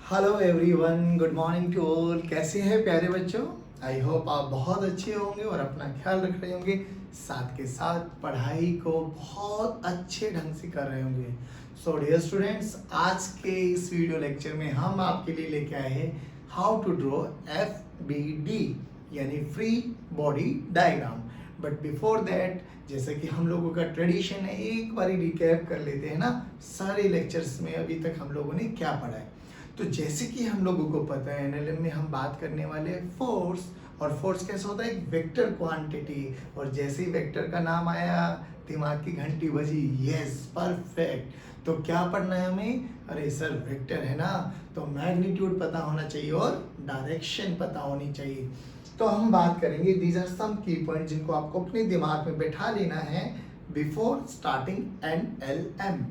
Hello everyone, good morning to all. कैसे हैं प्यारे बच्चों? आई होप आप बहुत अच्छे होंगे और अपना ख्याल रख रहे होंगे, साथ के साथ पढ़ाई को बहुत अच्छे ढंग से कर रहे होंगे। सो डियर स्टूडेंट्स, आज के इस वीडियो लेक्चर में हम आपके लिए लेके आए हैं हाउ टू ड्रॉ FBD यानी free body diagram. But before that, जैसे कि हम लोगों का ट्रेडिशन है, एक बार रिकैप कर लेते हैं ना सारे लेक्चर्स में अभी तक हम लोगों ने क्या पढ़ा है। तो जैसे कि हम लोगों को पता है, एनएलएम में हम बात करने वाले हैं फोर्स। और फोर्स कैसा होता है? एक वेक्टर क्वांटिटी। और जैसे ही वेक्टर का नाम आया, दिमाग की घंटी बजी, यस परफेक्ट। तो क्या पढ़ना है हमें? अरे सर वेक्टर है ना, तो मैग्नीट्यूड पता होना चाहिए और डायरेक्शन पता होनी चाहिए। तो हम बात करेंगे, दीज आर सम की पॉइंट जिनको आपको अपने दिमाग में बैठा लेना है बिफोर स्टार्टिंग एनएलएम।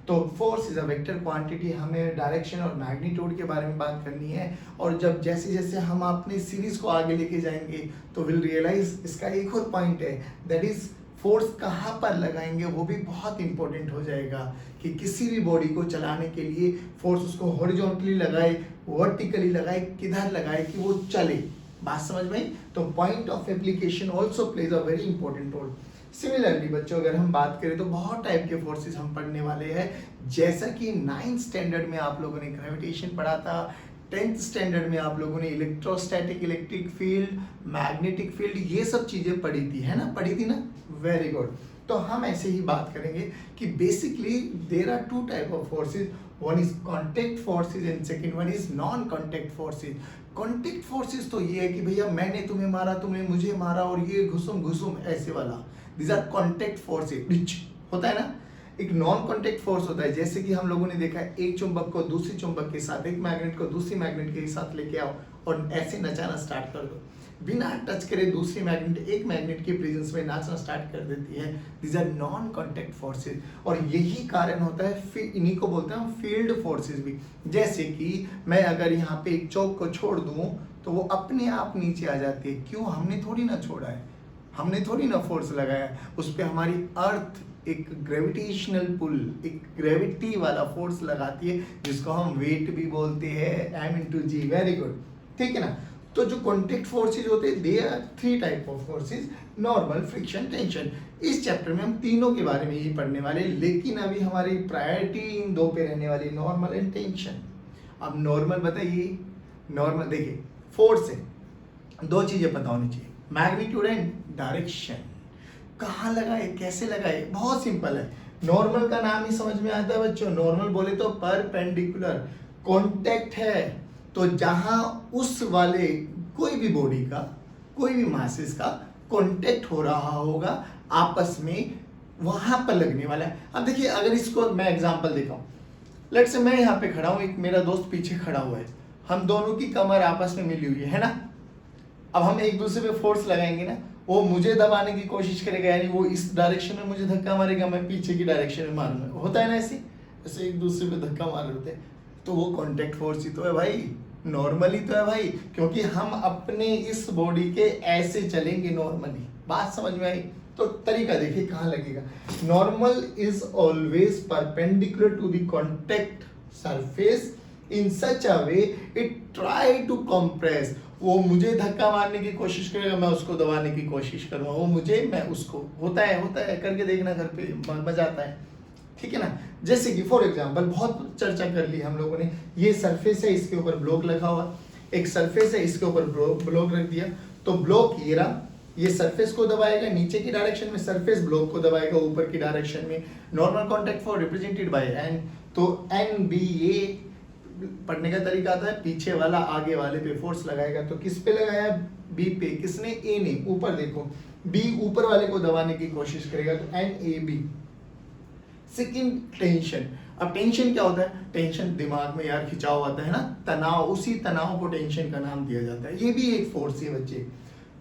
तो force is a vector quantity, हमें डायरेक्शन और मैग्नीट्यूड के बारे में बात करनी है। और जब जैसे जैसे हम अपनी सीरीज को आगे लेके जाएंगे तो विल रियलाइज इसका एक और पॉइंट है, दैट इज फोर्स कहाँ पर लगाएंगे वो भी बहुत इंपॉर्टेंट हो जाएगा। कि किसी भी बॉडी को चलाने के लिए फोर्स उसको हॉरिजॉन्टली लगाए, वर्टिकली लगाए, किधर लगाए कि वो चले। बात समझ में आई? तो point of application also plays a very important role. Similarly बच्चों, अगर हम बात करें तो बहुत टाइप के फोर्सेस हम पढ़ने वाले हैं। जैसा कि 9th स्टैंडर्ड में आप लोगों ने ग्रेविटेशन पढ़ा था, 10th स्टैंडर्ड में आप लोगों ने electrostatic, electric field, magnetic field, ये सब चीजें पढ़ी थी, है ना? पढ़ी थी ना? Very good. तो हम ऐसे ही बात करेंगे कि basically there are two type of forces, one is contact forces and second one is non contact forces. Contact forces तो ये है कि भैया मैंने तुम्हें मारा, तुमने मुझे मारा, और ये घुसुम घुसुम ऐसे वाला, These are contact forces होता है ना। एक नॉन कॉन्टेक्ट फोर्स होता है, जैसे कि हम लोगों ने देखा है, एक चुंबक को दूसरी चुंबक के साथ, एक मैग्नेट को दूसरी मैग्नेट के साथ लेके आओ और ऐसे नचाना स्टार्ट कर दो, बिना टच करे दूसरी मैग्नेट एक मैग्नेट के प्रेजेंस में नाचना स्टार्ट कर देती है। These are non contact forces. और यही कारण होता है, इन्हीं को बोलते हैं हम फील्ड फोर्सेज भी। जैसे कि मैं अगर यहाँ पे एक चौक को छोड़ दूँ तो वो अपने आप नीचे आ जाती है। क्यों? हमने थोड़ी ना छोड़ा है, हमने थोड़ी ना फोर्स लगाया, उस पर हमारी अर्थ एक ग्रेविटेशनल पुल, एक ग्रेविटी वाला फोर्स लगाती है, जिसको हम वेट भी बोलते हैं, m/g। वेरी गुड, ठीक है ना। तो जो कॉन्टेक्ट फोर्सेज होते हैं, they are 3 type of forces, normal, friction, tension. इस चैप्टर में हम तीनों के बारे में ही पढ़ने वाले, लेकिन अभी हमारी प्रायोरिटी इन 2 पे रहने वाली, नॉर्मल एंड टेंशन। अब नॉर्मल बताइए, नॉर्मल देखिए, फोर्स है, 2 चीजें पता होनी चाहिए, मैग्नीट्यूड एंड डायरेक्शन। कहाँ लगाए, कैसे लगाए? बहुत सिंपल है। नॉर्मल का नाम ही समझ में आता है बच्चों, नॉर्मल बोले तो परपेंडिकुलर। कॉन्टेक्ट है तो जहां उस वाले कोई भी बॉडी का, कोई भी मासेस का कॉन्टेक्ट हो रहा होगा आपस में, वहां पर लगने वाला है। अब देखिए, अगर इसको मैं एग्जांपल देता हूं, लेट्स से मैं यहाँ पे खड़ा हूं, एक मेरा दोस्त पीछे खड़ा हुआ है, हम दोनों की कमर आपस में मिली हुई है ना। अब हम एक दूसरे पे फोर्स लगाएंगे ना, वो मुझे दबाने की कोशिश करेगा, यानी वो इस डायरेक्शन में मुझे धक्का मारेगा, मैं पीछे की डायरेक्शन में मारूंगा, होता है ना ऐसे ऐसे एक दूसरे पे धक्का मार रहे होते हैं। तो वो कॉन्टेक्ट फोर्स ही तो है भाई, नॉर्मली तो है भाई, क्योंकि हम अपने इस बॉडी के ऐसे चलेंगे नॉर्मली। बात समझ में आई? तो तरीका देखिए कहाँ लगेगा। Normal is always perpendicular to the contact surface in such a way it try to compress. वो मुझे धक्का मारने की कोशिश करेगा, मैं उसको दबाने की कोशिश करूंगा, वो मुझे, मैं उसको। होता है करके देखना घर पे, मजा आता है, ठीक है ना। जैसे कि फॉर एग्जांपल, बहुत चर्चा कर ली हम लोगों ने, ये सरफेस है, इसके ऊपर ब्लॉक लगा हुआ, एक सरफेस है, इसके ऊपर ब्लॉक रख दिया, तो ब्लॉक ये रहा, ये सरफेस को दबाएगा नीचे की डायरेक्शन में, सरफेस ब्लॉक को दबाएगा ऊपर की डायरेक्शन में। Normal contact force represented by N. तो NBA पढ़ने का तरीका आता है, पीछे वाला आगे वाले पे फोर्स लगाएगा। तो किस पे लगाया? बी पे। किसने? ए ने। ऊपर देखो, बी ऊपर वाले को दबाने की कोशिश करेगा, तो NAB। Second, tension. अब टेंशन क्या होता है? टेंशन दिमाग में यार खिंचाव आता है ना, तनाव, उसी तनाव को टेंशन का नाम दिया जाता है। ये भी एक फोर्स है बच्चे।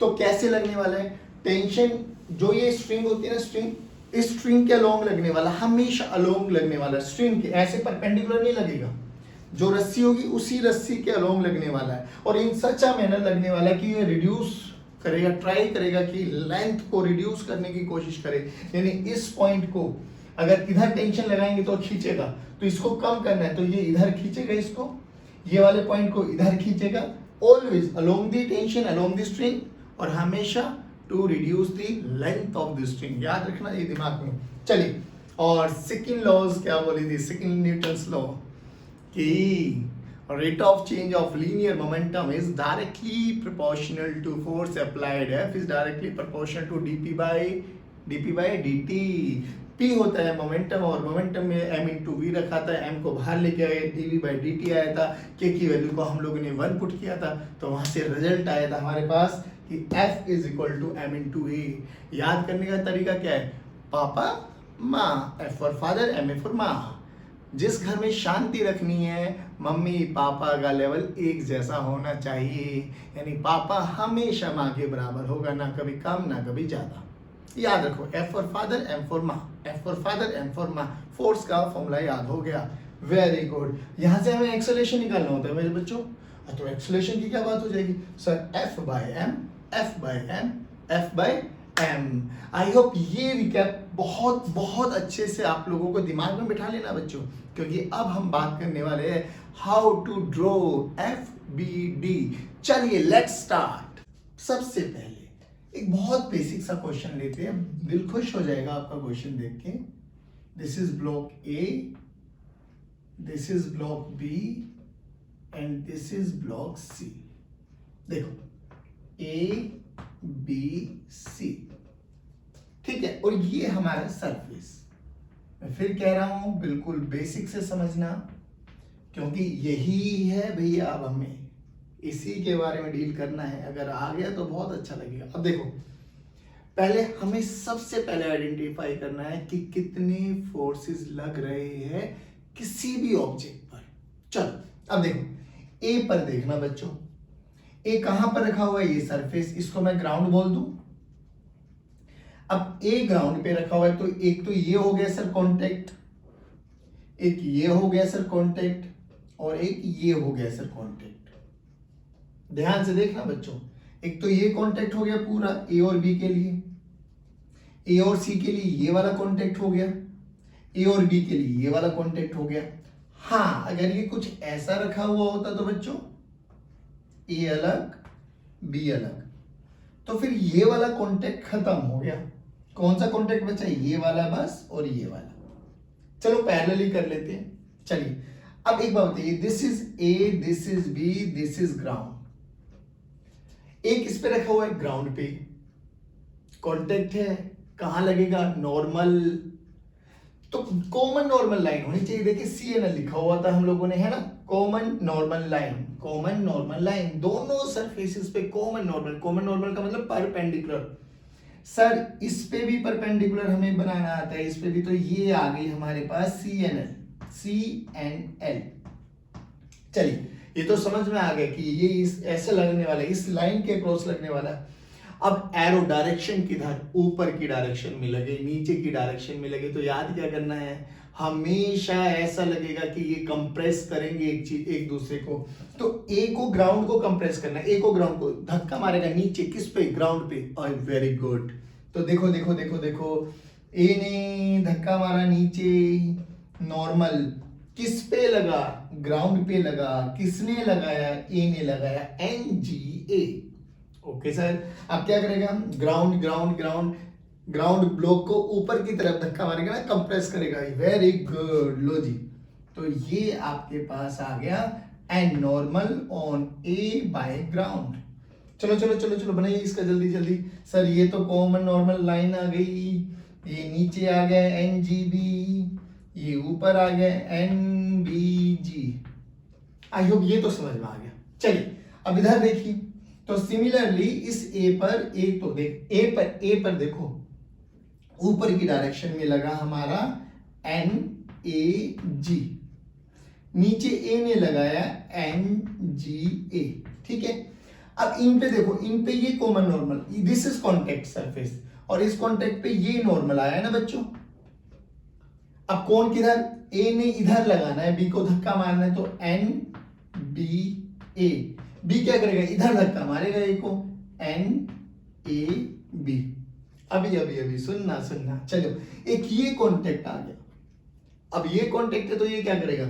तो कैसे लगने वाला है टेंशन? जो ये स्ट्रिंग होती है ना, स्ट्रिंग, इस स्ट्रिंग के अलोंग लगने वाला, हमेशा अलोंग लगने वाला, स्ट्रिंग के ऐसे परपेंडिकुलर नहीं लगेगा, जो रस्सी होगी उसी रस्सी के अलोंग लगने वाला है, और इन सच अ मैनर लगने वाला है कि ये रिड्यूस करेगा, ट्राई करेगा कि लेंथ को रिड्यूस करने की कोशिश करे। यानी इस पॉइंट को अगर इधर टेंशन लगाएंगे तो खींचेगा, तो इसको कम करना है तो ये इधर खींचेगा इसको, ये वाले पॉइंट को इधर खींचेगा, always along the tension along the string, और हमेशा to reduce the length of the string. याद रखना ये दिमाग में। चलिए, और सेकंड लॉज क्या बोली थी, सेकंड न्यूटन्स लॉ कि rate of change of linear momentum is directly proportional to force applied. F is directly proportional to dp by dt. P होता है मोमेंटम, और मोमेंटम में m इंटू वी रखा था, m को बाहर लेके आए, dv by dt आया था, k की वैल्यू को हम लोगों ने 1 पुट किया था, तो वहां से रिजल्ट आया था हमारे पास कि F is equal to m into A. याद करने का तरीका क्या है, पापा माँ, F for father, M for माँ। जिस घर में शांति रखनी है, मम्मी पापा का लेवल एक जैसा होना चाहिए, यानी पापा हमेशा माँ के बराबर होगा, ना कभी कम ना कभी ज्यादा। याद रखो, F for father, M for माँ, F for father, M for माँ। फोर्स का फॉर्मूला याद हो गया, वेरी गुड। यहाँ से हमें एक्सेलरेशन निकालना होता है मेरे बच्चों, तो एक्सेलरेशन की क्या बात हो जाएगी sir, F by M, F by M, F by M। I hope ये रिकैप बहुत बहुत अच्छे से आप लोगों को दिमाग में बिठा लेना बच्चों, क्योंकि अब हम बात करने वाले हैं हाउ टू ड्रॉ FBD। चलिए लेट्स स्टार्ट। सबसे पहले एक बहुत बेसिक सा क्वेश्चन लेते हैं, दिल खुश हो जाएगा आपका क्वेश्चन देख के। This is block A, this is block B and this is block C। देखो A B C, ठीक है, और ये हमारा सरफेस। मैं फिर कह रहा हूं बिल्कुल बेसिक से समझना, क्योंकि यही है भैया, अब हमें इसी के बारे में डील करना है। अगर आ गया तो बहुत अच्छा लगेगा। अब देखो, पहले हमें सबसे पहले आइडेंटिफाई करना है कि कितने फोर्सेस लग रहे हैं किसी भी ऑब्जेक्ट पर। चलो अब देखो, ए पर देखना बच्चों, ए कहां पर रखा हुआ है, ये सरफेस, इसको मैं ग्राउंड बोल दूं। अब ए ग्राउंड पे रखा हुआ है, तो एक तो ये हो गया सर कांटेक्ट, एक ये हो गया सर कांटेक्ट, और एक ये हो गया सर कांटेक्ट। ध्यान से देखना बच्चों, एक तो ये कांटेक्ट हो गया पूरा ए और बी के लिए, ए और सी के लिए ये वाला कांटेक्ट हो गया, ए और बी के लिए ये वाला कांटेक्ट हो गया। हाँ, अगर ये कुछ ऐसा रखा हुआ होता तो बच्चों, ए अलग बी अलग, तो फिर ये वाला कांटेक्ट खत्म हो गया। कौन सा कांटेक्ट बचा, ये वाला बस, और ये वाला। चलो पैरेलली कर लेते हैं। चलिए अब एक बात बताइए, this is A, this is B, this is ground. एक इस पे रखा हुआ है ग्राउंड पे, कांटेक्ट है, कहां लगेगा, नॉर्मल, तो कॉमन नॉर्मल लाइन होनी चाहिए। देखिए CNL लिखा हुआ था हम लोगों ने, है ना, common normal line, common normal line, दोनों सरफेसेस पे कॉमन नॉर्मल। कॉमन नॉर्मल का मतलब परपेंडिकुलर। सर इस पे भी परपेंडिकुलर हमें बनाना आता है, इस पे भी, तो ये आ गई हमारे पास CNL। चलिए ये तो समझ में आ गया कि ये इस ऐसे लगने वाला है, इस लाइन के क्रॉस लगने वाला है। अब एरो डायरेक्शन किधर, ऊपर की डायरेक्शन में लगे, नीचे की डायरेक्शन में लगे, तो याद क्या करना है, हमेशा ऐसा लगेगा कि ये कंप्रेस करेंगे एक चीज एक दूसरे को। तो ए को ग्राउंड को कंप्रेस करना है, ए को ग्राउंड को धक्का मारेगा नीचे, किस पे, ग्राउंड पे। और वेरी गुड, तो देखो देखो देखो देखो, ए ने धक्का मारा नीचे, नॉर्मल किस पे लगा, ग्राउंड पे लगा। किसने लगाया, ए ने लगाया, NGA। ओके सर, अब क्या करेगा, ground ground ground ground block को ऊपर की तरफ धक्का मारेगा ना, कंप्रेस करेगा। वेरी गुड, लो जी, तो ये आपके पास आ गया and normal on A by ground. चलो चलो चलो चलो बनाइए इसका जल्दी जल्दी। सर ये तो कॉमन नॉर्मल लाइन आ गई, ये नीचे आ गया NGB, ये ऊपर आ गया NBG। आई होप ये तो समझ में आ गया। चलिए अब इधर देखिए, तो सिमिलरली इस ए पर, एक तो देख ए पर देखो, ऊपर की डायरेक्शन में लगा हमारा NAG, नीचे ए ने लगाया NGA, ठीक है। अब इन पे देखो, इन पे ये common normal, this is contact surface, और इस कॉन्टेक्ट पे ये नॉर्मल आया ना बच्चों। अब कौन किधर, ए ने इधर लगाना है, बी को धक्का मारना है, तो NBA। बी क्या करेगा, इधर धक्का मारेगा ए को, NAB। अभी अभी अभी सुनना सुनना, चलो एक ये कॉन्टेक्ट आ गया। अब ये कॉन्टेक्ट है तो ये क्या करेगा,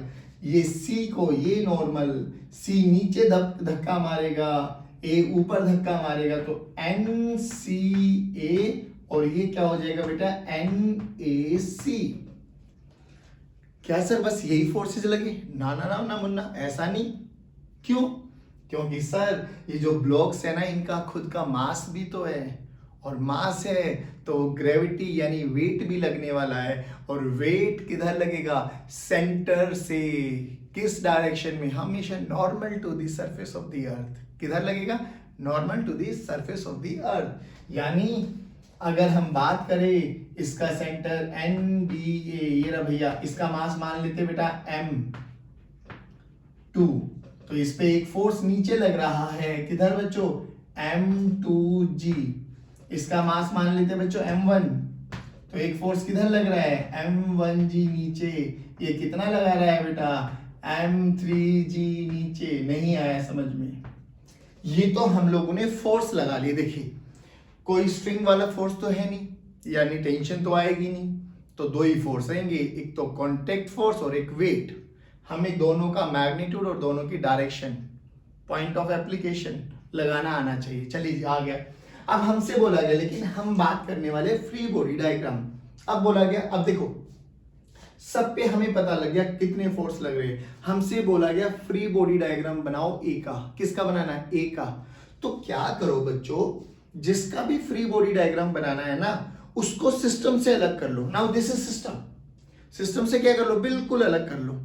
ये सी को ये नॉर्मल, सी नीचे धक्का मारेगा, ए ऊपर धक्का मारेगा, तो एन सी ए, और ये क्या हो जाएगा बेटा एन ए सी। क्या सर बस यही फोर्सेस लगे? ना ना ना ना मुन्ना, ऐसा नहीं। क्यों? क्योंकि सर ये जो ब्लॉक्स है ना, इनका खुद का मास भी तो है, और मास है तो ग्रेविटी यानी वेट भी लगने वाला है। और वेट किधर लगेगा? सेंटर से। किस डायरेक्शन में? हमेशा normal to the surface of the earth. किधर लगेगा? Normal to the surface of the earth. यानी अगर हम बात करें इसका सेंटर एन बी ए, ये रहा भैया, इसका मास मान लेते बेटा m2, तो इस पे एक फोर्स नीचे लग रहा है, किधर बच्चों? m2g। इसका मास मान लेते बच्चों m1, तो एक फोर्स किधर लग रहा है? m1g नीचे। ये कितना लगा रहा है बेटा? m3g नीचे। नहीं आया समझ में? ये तो हम लोगों ने फोर्स लगा लिए। देखिए कोई स्ट्रिंग वाला फोर्स तो है नहीं, यानी टेंशन तो आएगी नहीं, तो दो ही फोर्स रहेंगे, एक तो कांटेक्ट फोर्स और एक वेट। हमें दोनों का मैग्नीट्यूड और दोनों की डायरेक्शन, पॉइंट ऑफ एप्लीकेशन लगाना आना चाहिए। चलिए आ गया। अब हमसे बोला गया, लेकिन हम बात करने वाले फ्री बॉडी डायग्राम। अब बोला गया, अब देखो सब पे हमें पता लग गया कितने फोर्स लग रहे हैं। हमसे बोला गया फ्री बॉडी डायग्राम बनाओ ए का। किसका बनाना है? ए का। तो क्या करो बच्चों, जिसका भी फ्री बॉडी डायग्राम बनाना है ना, उसको सिस्टम से अलग कर लो। Now this is system. System से क्या कर लो? बिल्कुल अलग कर लो।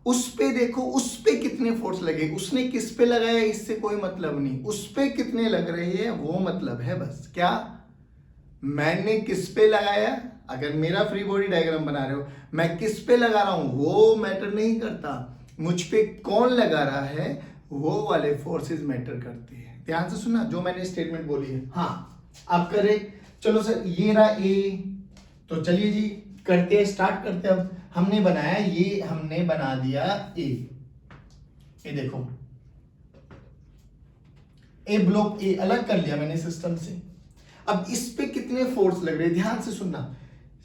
उस पे देखो, उस पे कितने फोर्स लगे, उसने किस पे लगाया इससे कोई मतलब नहीं, उस पे कितने लग रहे हैं वो मतलब है बस। क्या मैंने किस पे लगाया? अगर मेरा फ्री बॉडी डायग्राम बना रहे हो, मैं किस पे लगा रहा हूं वो मैटर नहीं करता, मुझ पे कौन लगा रहा है वो वाले फोर्सेस मैटर करते हैं। ध्यान से सुनना जो मैंने स्टेटमेंट बोली है। हाँ अब करें, चलो सर ये रहा ए, तो चलिए जी करते हैं, स्टार्ट करते हैं। अब हमने बनाया ये, हमने बना दिया ए। ये देखो ए ब्लॉक, ए अलग कर लिया मैंने सिस्टम से। अब इस पे कितने फोर्स लग रहे हैं ध्यान से सुनना।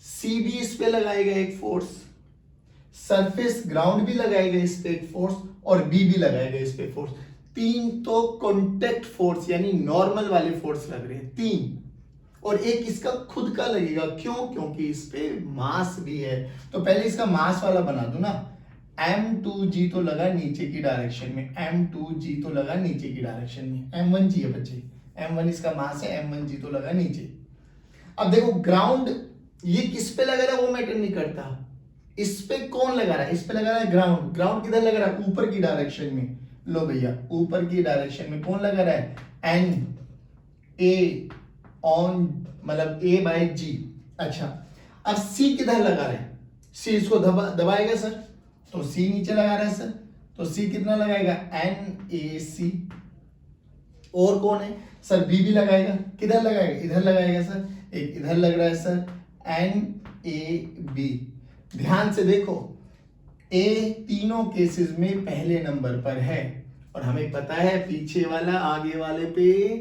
सी भी इस पे लगाएगा एक फोर्स, सरफेस ग्राउंड भी लगाएगा इस पे एक फोर्स, और बी भी लगाएगा इस पे फोर्स। तीन तो कॉन्टेक्ट फोर्स यानी नॉर्मल वाले फोर्स लग रहे हैं, तीन। और एक इसका खुद का लगेगा। क्यों? क्योंकि इस पे मास भी है। तो पहले इसका मास वाला बना दो ना। m2g तो लगा नीचे की डायरेक्शन में, m2g तो लगा नीचे की डायरेक्शन में, m1g है बच्चे, m1 इसका मास है, m1g तो लगा नीचे। अब देखो ग्राउंड ये किस पे लगा रहा है वो मैटर नहीं करता, इस पे कौन लगा रहा है? इस पे लगा रहा है ग्राउंड। ग्राउंड किधर लग रहा है? ऊपर की डायरेक्शन में। लो भैया ऊपर की डायरेक्शन में कौन लगा रहा है? एन ए ऑन, मतलब ए बाय जी। अच्छा अब सी किधर लगा रहा है? सी इसको दबाएगा सर, तो सी नीचे लगा रहा है सर, तो सी कितना लगाएगा? एन ए सी। और कौन है सर? बी भी लगाएगा। किधर लगाएगा? इधर लगाएगा सर, एक इधर लग रहा है सर, एन ए बी। ध्यान से देखो ए तीनों केसेस में पहले नंबर पर है, और हमें पता है पीछे वाला आगे वाले पे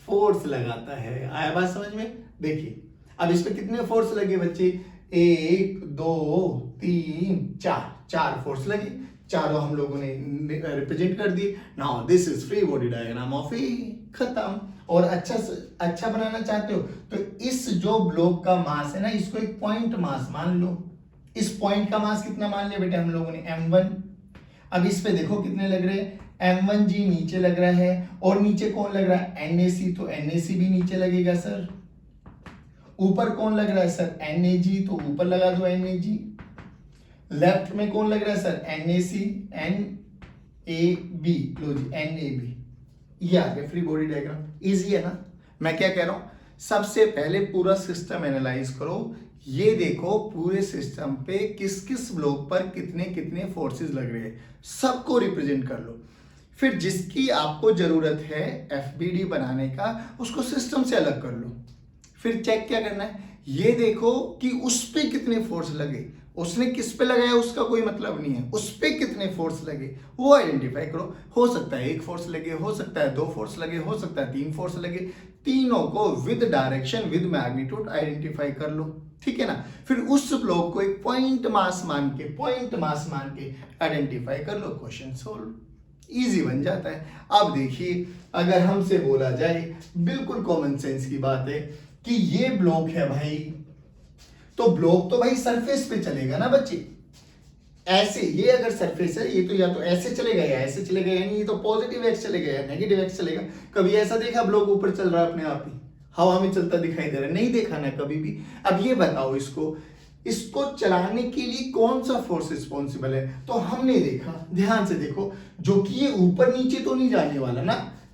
फोर्स लगाता है। आया बात समझ में? देखिए अब इस पे कितने फोर्स लगे बच्चे? 1 2 3 4, 4 फोर्स लगे। चारों हम लोगों ने रिप्रेजेंट कर दिए। Now this is free body diagram of A. खत्म। और अच्छा बनाना चाहते हो तो इस जो ब्लॉक का मास है ना, इसको एक पॉइंट मास मान लो। इस पॉइंट का मास कितना मान लिया बेटे हम लोगों ने? m1। अब इस पे देखो कितने लग रहे हैं? m1g नीचे लग रहा है, और नीचे कौन लग रहा है? NaC, तो NaC भी नीचे लगेगा सर। ऊपर कौन लग रहा है सर? Nag, तो ऊपर लगा दो Nag। लेफ्ट में कौन लग रहा है सर? NaC, NaB, लो जी NaB। ये आ गया फ्री बॉडी डायग्राम। इजी है ना? मैं क्या कह रहा हूं, सबसे पहले पूरा सिस्टम एनालाइज करो। ये देखो पूरे सिस्टम पे किस किस ब्लॉक पर कितने कितने फोर्सेस लग रहे हैं, सबको रिप्रेजेंट कर लो। फिर जिसकी आपको जरूरत है एफबीडी बनाने का, उसको सिस्टम से अलग कर लो। फिर चेक क्या करना है, ये देखो कि उस पे कितने फोर्स लगे, उसने किस पे लगाया उसका कोई मतलब नहीं है, उस पे कितने फोर्स लगे वो आइडेंटिफाई करो। हो सकता है एक फोर्स लगे, हो सकता है 2 फोर्स लगे, हो सकता है 3 फोर्स लगे, तीनों को with direction with magnitude identify कर लो, ठीक है ना। फिर उस ब्लॉक को एक पॉइंट मास मान के आइडेंटिफाई कर लो, क्वेश्चन सोल्व, इजी बन जाता है। अब देखिए अगर हमसे बोला जाए, बिल्कुल कॉमन सेंस की बात है कि ये ब्लॉक है भाई, तो ब्लॉक तो भाई सरफेस पे चलेगा ना बच्चे, ऐसे, ये अगर सरफेस है ये तो या तो ऐसे चलेगा या ऐसे चलेगा, यानी ये तो पॉजिटिव एक्स चलेगा या नेगेटिव एक्स चलेगा। कभी ऐसा देखा ब्लॉक ऊपर चल रहा है अपने आप ही, हवा में चलता दिखाई दे रहा है? नहीं देखा ना कभी भी। अब ये बताओ इसको चलाने के लिए कौन सा फोर्स रिस्पॉन्सिबल है? तो हमने देखा, ध्यान से देखो, जो कि ये ऊपर नीचे तो नहीं जाने वाला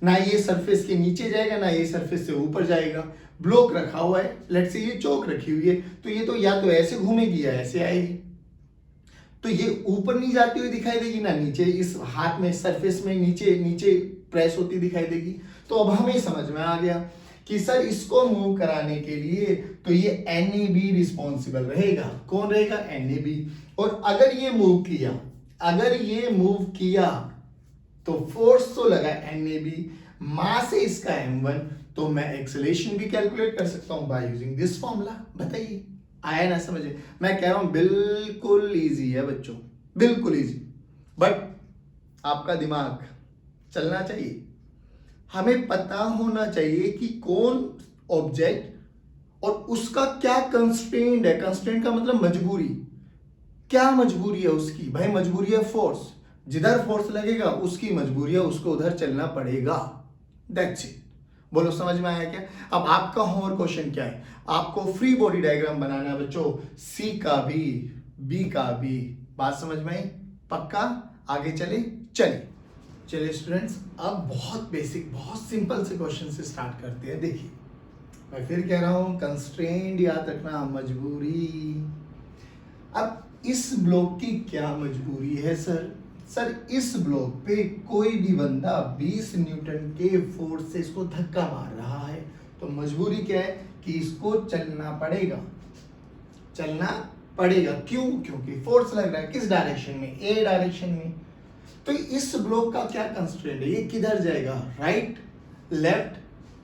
ना ये सरफेस के नीचे जाएगा ना ये सरफेस से ऊपर जाएगा। ब्लॉक रखा हुआ है, लेट्स से ये चौक रखी हुई है, तो ये तो या तो ऐसे घूमेगी या ऐसे आएगी, तो ये ऊपर नहीं जाती हुई दिखाई देगी ना नीचे, इस हाथ में सरफेस में नीचे प्रेस होती दिखाई देगी। तो अब हमें समझ में आ गया कि सर इसको मूव कराने के लिए तो ये NAB रिस्पॉन्सिबल रहेगा। कौन रहेगा? NAB। और अगर ये मूव किया तो फोर्स तो लगा NAB, मास है इसका m1, तो मैं एक्सेलरेशन भी कैलकुलेट कर सकता हूं बाय यूजिंग दिस फॉर्मूला। बताइए आया ना समझे? मैं कह रहा हूं बिल्कुल इजी है बच्चों, बिल्कुल इजी, बट आपका दिमाग चलना चाहिए। हमें पता होना चाहिए कि कौन ऑब्जेक्ट और उसका क्या कंस्ट्रेंट है। कंस्ट्रेंट का मतलब मजबूरी, क्या मजबूरी है उसकी? भाई मजबूरी है फोर्स, जिधर फोर्स लगेगा उसकी मजबूरी है, उसको उधर चलना पड़ेगा, दैट्स इट। बोलो समझ में आया क्या? अब आपका होमवर्क क्वेश्चन क्या है? आपको फ्री बॉडी डायग्राम बनाना है बच्चों, सी का भी बी का भी। बात समझ में आई? पक्का? आगे चलिए स्टूडेंट्स, अब बहुत बेसिक बहुत सिंपल से क्वेश्चन से स्टार्ट करते हैं। देखिए मैं फिर कह रहा हूं, कंस्ट्रेंट याद रखना, मजबूरी। अब इस ब्लॉक की क्या मजबूरी है सर इस ब्लॉक पे कोई भी बंदा 20 न्यूटन के फोर्स से इसको धक्का मार रहा है, तो मजबूरी क्या है कि इसको चलना पड़ेगा। क्यों? क्योंकि फोर्स लग रहा है। किस डायरेक्शन में? ए डायरेक्शन में। तो इस ब्लॉक का क्या कंस्ट्रेंट है? ये किधर जाएगा? Right, left,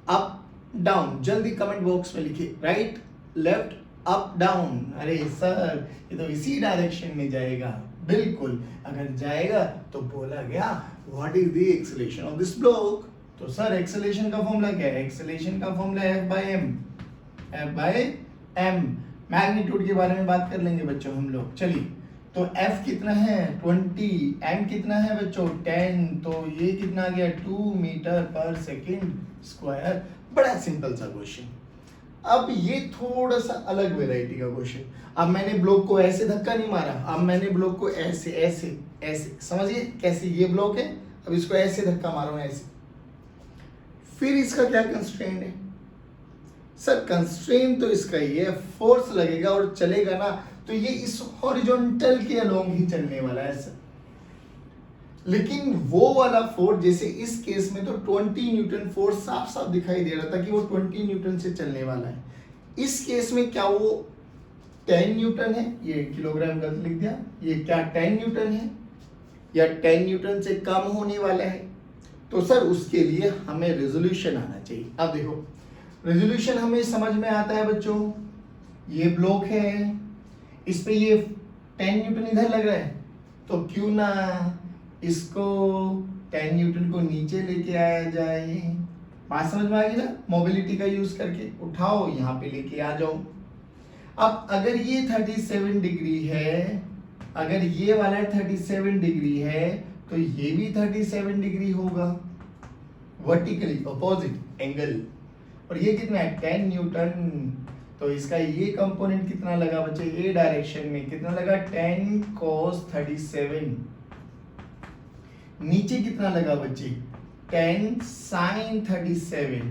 up, down. जल्दी कमेंट बॉक्स में लिखिए, राइट, लेफ्ट, अप, डाउन। अरे सर ये तो इसी डायरेक्शन में जाएगा। बिल्कुल, अगर जाएगा तो बोला गया what is the acceleration of this block. तो सर एक्सेलरेशन का फॉर्मूला क्या है? एक्सेलरेशन का formula F by m। Magnitude के बारे में बात कर लेंगे बच्चों हम लोग। चलिए, तो F कितना है? 20, m कितना है बच्चों? 10, तो ये कितना आ गया? 2 मीटर पर सेकेंड स्क्वायर। बड़ा सिंपल सा क्वेश्चन। अब ये थोड़ा सा अलग वेराइटी का क्वेश्चन। अब मैंने ब्लॉक को ऐसे धक्का नहीं मारा, अब मैंने ब्लॉक को ऐसे समझिए कैसे, ये ब्लॉक है, अब इसको ऐसे धक्का मारो, ऐसे। फिर इसका क्या कंस्ट्रेंट है? सर कंस्ट्रेंट तो इसका ही है, फोर्स लगेगा और चलेगा ना, तो ये इस हॉरिजॉन्टल के अलोंग ही चलने वाला है सर। लेकिन वो वाला फोर्स, जैसे इस केस में तो 20 न्यूटन फोर्स साफ साफ दिखाई दे रहा था कि वो 20 न्यूटन से चलने वाला है। इस केस में क्या वो 10 न्यूटन है? ये किलोग्राम गलत लिख दिया। ये क्या 10 न्यूटन है या 10 न्यूटन से कम होने वाला है? तो सर उसके लिए हमें रेजोल्यूशन आना चाहिए। अब देखो रेजोल्यूशन हमें समझ में आता है बच्चों, ये ब्लॉक है, इस पे ये 10 न्यूटन इधर लग रहा है, तो क्यों ना इसको 10 न्यूटन को नीचे लेके आया जाए। बात समझ में आ गई ना? मोबिलिटी का यूज करके उठाओ, यहाँ पे लेके आ जाओ। अब अगर ये 37 डिग्री है, अगर ये वाला 37 डिग्री है, तो ये भी 37 डिग्री होगा, वर्टिकली अपोजिट एंगल। और ये कितना है? 10 न्यूटन। तो इसका ये कंपोनेंट कितना लगा बच्चे? ए डायरेक्शन में कितना लगा? 10 cos 37। नीचे कितना लगा बच्चे? 10 sin 37।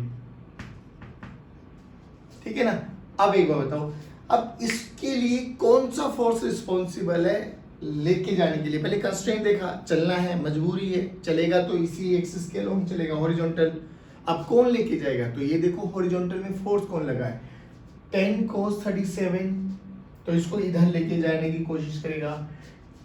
ठीक है ना? अब एक बात बताओ, अब इसके लिए कौन सा फोर्स रिस्पॉन्सिबल है लेके जाने के लिए? पहले कंस्ट्रेंट देखा, चलना है, मजबूरी है, चलेगा तो इसी एक्सिस के अलोंग चलेगा, हॉरिजॉन्टल। अब कौन लेके जाएगा? तो ये देखो हॉरिजॉन्टल में फोर्स कौन लगा है? 10 cos 37। तो इसको इधर लेके जाने की कोशिश करेगा।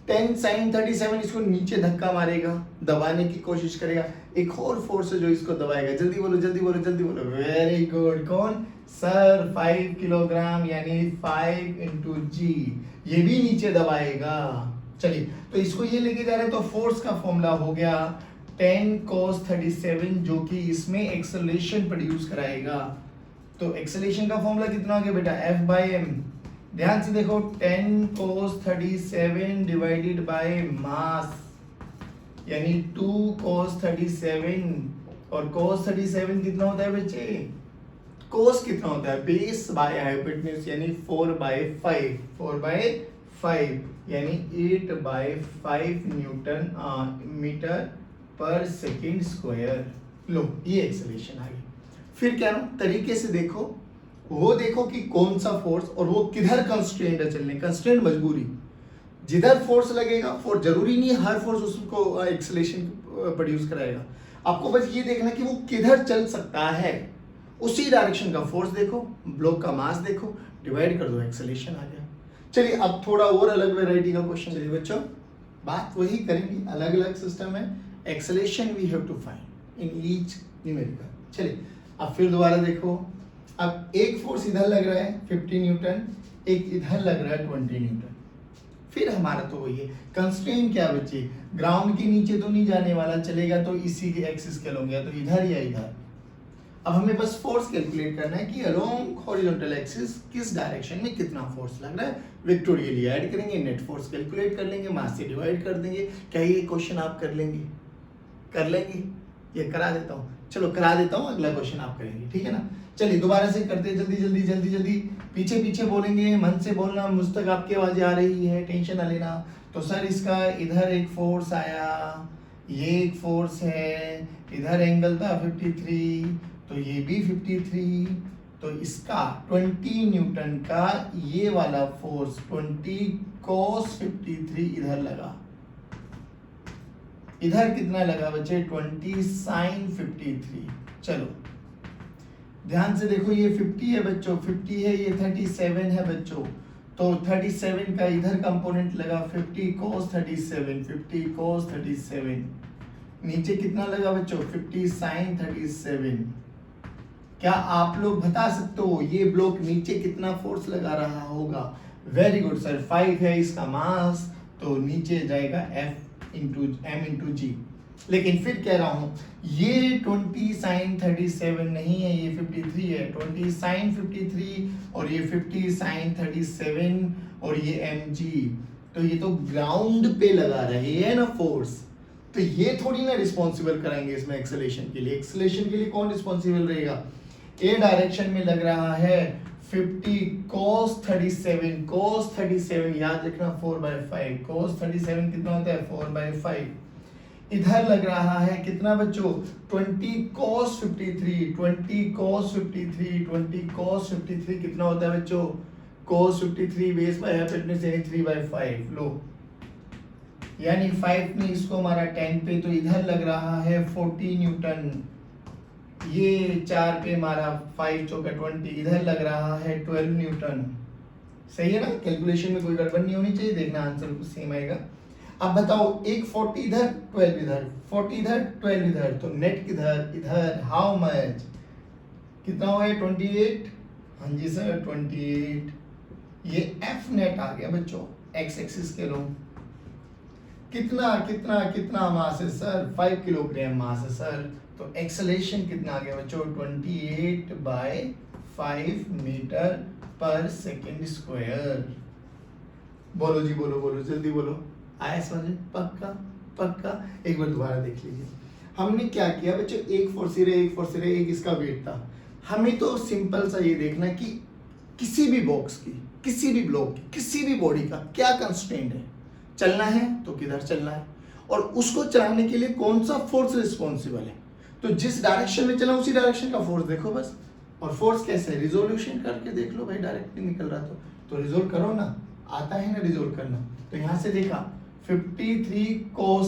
10 sin 37 इसको नीचे धक्का मारेगा, दबाने की कोशिश करेगा। एक और फोर्स है जो इसको दबाएगा। जल्दी बोलो जल्दी बोलो जल्दी बोलो। Very good. कौन सर? 5 किलोग्राम यानी 5 इंटू जी, ये भी नीचे दबाएगा। चलिए, तो इसको ये लेके जा रहे हैं, तो फोर्स का फॉर्मूला हो गया 10 cos 37, जो कि इसमें एक्सेलरेशन प्रोड्यूस कराएगा। तो एक्सेलरेशन का फॉर्मूला कितना हो गया बेटा? F by m। ध्यान से देखो, 10 cos 37 डिवाइडेड बाय मास, यानी 2 cos 37। और cos 37 कितना होता है बच्चे? cos कितना होता है? बेस बाय हाइपोटेन्यूज, यानी 4/5। 4/5 यानी 8/5 न्यूटन मीटर पर सेकेंड स्क्वायर। लो, ये एक्सेलरेशन आ गई। फिर क्या ना, तरीके से देखो, वो देखो कि कौन सा फोर्स और वो किधर कंस्ट्रेंट है चलने। कंस्ट्रेंट मजबूरी, जिधर फोर्स लगेगा, फोर्स जरूरी नहीं है हर फोर्स उसको एक्सेलरेशन प्रोड्यूस कराएगा। आपको बस ये देखना कि वो किधर चल सकता है, उसी डायरेक्शन का फोर्स देखो, ब्लॉक का मास देखो, डिवाइड कर दो, एक्सेलरेशन आ गया। चलिए, अब थोड़ा और अलग वैरायटी का क्वेश्चन। चलिए बच्चों, बात वही करेंगे, अलग अलग सिस्टम है। Acceleration we have to find in each numerical. चलिए, अब फिर दोबारा देखो। अब एक फोर्स इधर लग रहा है 50 न्यूटन, एक इधर लग रहा है 20 न्यूटन। फिर हमारा तो वही है, कंस्ट्रेंट क्या बच्चे? ग्राउंड के नीचे तो नहीं जाने वाला, चलेगा तो इसी के एक्सिस के अलॉन्ग, या तो इधर या इधर। अब हमें बस फोर्स कैलकुलेट करना है कि अलोंग हॉरिजॉन्टल एक्सिस किस डायरेक्शन में कितना फोर्स लग रहा है। विक्टोरियली ऐड करेंगे, नेट फोर्स कैलकुलेट कर लेंगे, मास से डिवाइड कर देंगे। क्या ये क्वेश्चन आप कर लेंगे? कर लेंगे? ये करा देता हूँ, चलो करा देता हूँ, अगला क्वेश्चन आप करेंगे, ठीक है ना। चलिए दोबारा से करते हैं, जल्दी जल्दी जल्दी जल्दी। पीछे पीछे बोलेंगे, मन से बोलना, मुझ तक आपकी आवाज़ें आ रही है, टेंशन ना लेना। तो सर इसका इधर एक फोर्स आया, ये एक फोर्स है, इधर एंगल था 53, तो ये भी 53, तो इसका 20 न्यूटन का ये वाला फोर्स 20 cos 53 इधर लगा। इधर कितना लगा बच्चे? 20 sin 53। चलो ध्यान से देखो, ये 50 है बच्चों, 50 है, ये 37 है बच्चों। तो 37 का इधर कंपोनेंट लगा 50 cos 37, 50 cos 37। नीचे कितना लगा बच्चों? 50 sin 37। क्या आप लोग बता सकते हो ये ब्लॉक नीचे कितना फोर्स लगा रहा होगा? वेरी गुड सर, 5 है इसका मास, तो नीचे जाएगा F इंटू M इंटू जी। लेकिन फिर कह रहा हूं, ये 20 sin 37 नहीं है, ये 53 है। 20 sin 53 और ये 50 sin 37 और ये mg, तो ये तो ग्राउंड पे लगा रहे हैं ना फोर्स, तो ये थोड़ी ना रिस्पॉन्सिबल कराएंगे इसमें एक्सेलरेशन के लिए। एक्सेलरेशन के लिए कौन रिस्पॉन्सिबल रहेगा? ए डायरेक्शन में लग रहा है 50 cos 37, cos 37 याद रखना 4/5, cos 37 कितना होता है? 4/5। इधर लग रहा है कितना बच्चों? 20 cos 53, 20 cos 53, 20 cos 53 कितना होता है बच्चों? cos 53 बेस बाय हाइपोटेन्यूज यानी 3/5। लो, यानी 5 ने इसको मारा 10 पे, तो इधर लग रहा है 40 न्यूटन। ये 4 पे मारा, 5 चौका 20, इधर लग रहा है 12 न्यूटन। सही है ना? कैलकुलेशन में कोई गड़बड़ नहीं होनी चाहिए, देखना आंसर सेम आएगा। अब बताओ, एक 40 इधर 12 इधर, 40 इधर 12 इधर, तो नेट किधर? इधर। How much? कितना हो गया? 28। हाँ जी सर 28। ये एफ नेट आ गया बच्चों, एक्स एक्सिस के लो। कितना कितना कितना मास है सर? 5 किलोग्राम मास है सर। तो एक्सेलरेशन कितना आ गया बच्चों? 28/5 मीटर पर सेकेंड स्क्वायर। बोलो जी, बोलो बोलो जल्दी बोलो। आया समझ? पक्का पक्का। एक बार दोबारा देख लीजिए। हमने क्या किया बच्चों? एक फोर्स रहे, एक फोर्स रहे, एक इसका वेट था। हमें तो सिंपल सा ये देखना कि किसी भी बॉक्स की, किसी भी ब्लॉक की, किसी भी बॉडी का क्या कंस्ट्रेंट है। चलना है तो किधर चलना है, और उसको चलाने के लिए कौन सा फोर्स रिस्पॉन्सिबल है। तो जिस डायरेक्शन में चला उसी डायरेक्शन का फोर्स देखो बस। और फोर्स कैसे है? रिजोल्यूशन करके देख लो भाई, डायरेक्ट नहीं निकल रहा तो रिजोल्व करो ना, आता है ना रिजोल्व करना। तो यहाँ से देखा 53 cos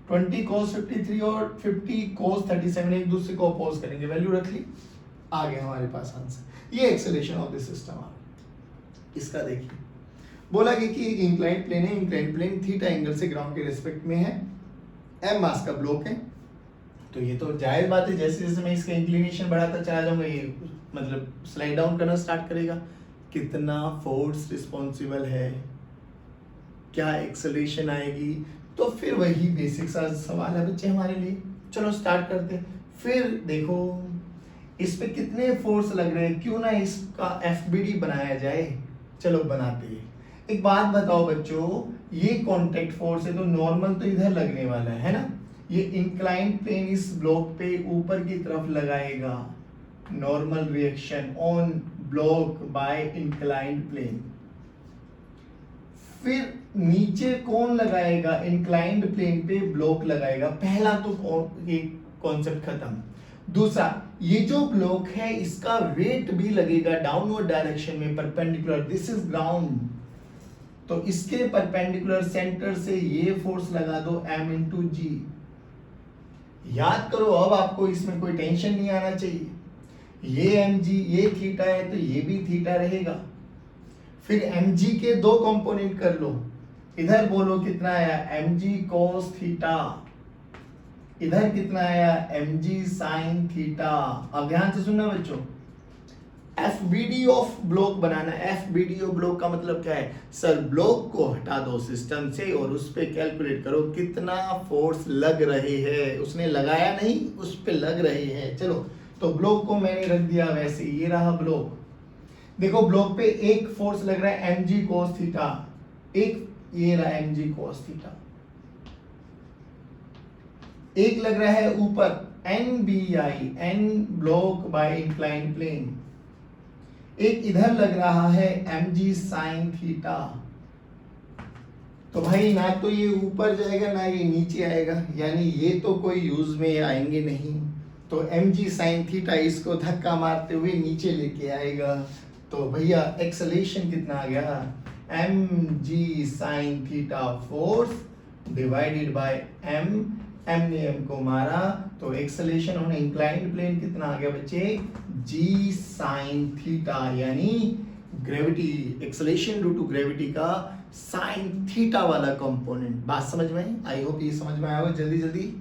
20 cos 53 और 50 cos 37 एक दूसरे को अपोज करेंगे, वैल्यू रख ली, आ गया हमारे पास आंसर। ये एक्सेलरेशन ऑफ दिस सिस्टम आ गया। इसका देखिए, बोला गया कि एक इंक्लाइंड प्लेन है, इंक्लाइंड प्लेन थीटा एंगल से ग्राउंड के रेस्पेक्ट में है, m मास का ब्लॉक है। तो ये तो जायज बात है, जैसे जैसे मैं इसका इंक्लिनेशन बढ़ाता चला जाऊंगा ये मतलब स्लाइड डाउन करना स्टार्ट करेगा। कितना फोर्स रिस्पॉन्सिबल है, क्या एक्सेलरेशन आएगी, तो फिर वही बेसिक सा सवाल है बच्चे हमारे लिए। चलो स्टार्ट करते हैं। फिर देखो इस पे कितने फोर्स लग रहे हैं, क्यों ना इसका FBD बनाया जाए। चलो बनाते हैं। एक बात बताओ बच्चों, ये कांटेक्ट फोर्स है तो नॉर्मल तो इधर लगने वाला है ना। ये इंक्लाइंड प्लेन इस ब्लॉक पे ऊपर की तरफ लगाएगा, normal reaction on block by inclined plane. फिर नीचे कौन लगाएगा, इंक्लाइंड प्लेन पे ब्लॉक लगाएगा। पहला तो ये कॉन्सेप्ट खत्म। दूसरा, ये जो ब्लॉक है इसका वेट भी लगेगा डाउनवर्ड डायरेक्शन में परपेंडिकुलर, दिस इज ग्राउंड, तो इसके परपेंडिकुलर सेंटर से ये फोर्स लगा दो M×G। याद करो, अब आपको इसमें कोई टेंशन नहीं आना चाहिए। ये mg, ये थीटा है तो ये भी थीटा रहेगा। फिर mg के दो कंपोनेंट कर लो, इधर बोलो कितना आया mg cos थीटा, इधर कितना आया mg sin थीटा। अब ध्यान से सुनना बच्चों, FBD of block banana. FBD of block का मतलब क्या है, सर ब्लॉक को हटा दो सिस्टम से और उस पे कैलकुलेट करो कितना फोर्स लग रहे हैं। उसने लगाया नहीं, उस पे लग रहे हैं। चलो तो ब्लॉक को मैंने रख दिया वैसे, ये रहा ब्लॉक। देखो ब्लॉक पे एक फोर्स लग रहा है mg cos थीटा, एक ये रहा mg cos थीटा, एक लग रहा है ऊपर NBI, N block by inclined plane, एक इधर लग रहा है mg sin थीटा। तो भाई ना तो ये ऊपर जाएगा ना ये नीचे आएगा, यानी ये तो कोई यूज में आएंगे नहीं। तो mg sin थीटा इसको धक्का मारते हुए नीचे लेके आएगा। तो भैया एक्सेलरेशन कितना आ गया, mg sin theta force divided bye m ने m को मारा, तो एक्सेलरेशन ऑन इंक्लाइंड प्लेन कितना आ गया बच्चे, g sin थीटा, यानी gravity, acceleration due to gravity का sin थीटा वाला कंपोनेंट। बात समझ में आई होप ये समझ में आया हो जल्दी जल्दी।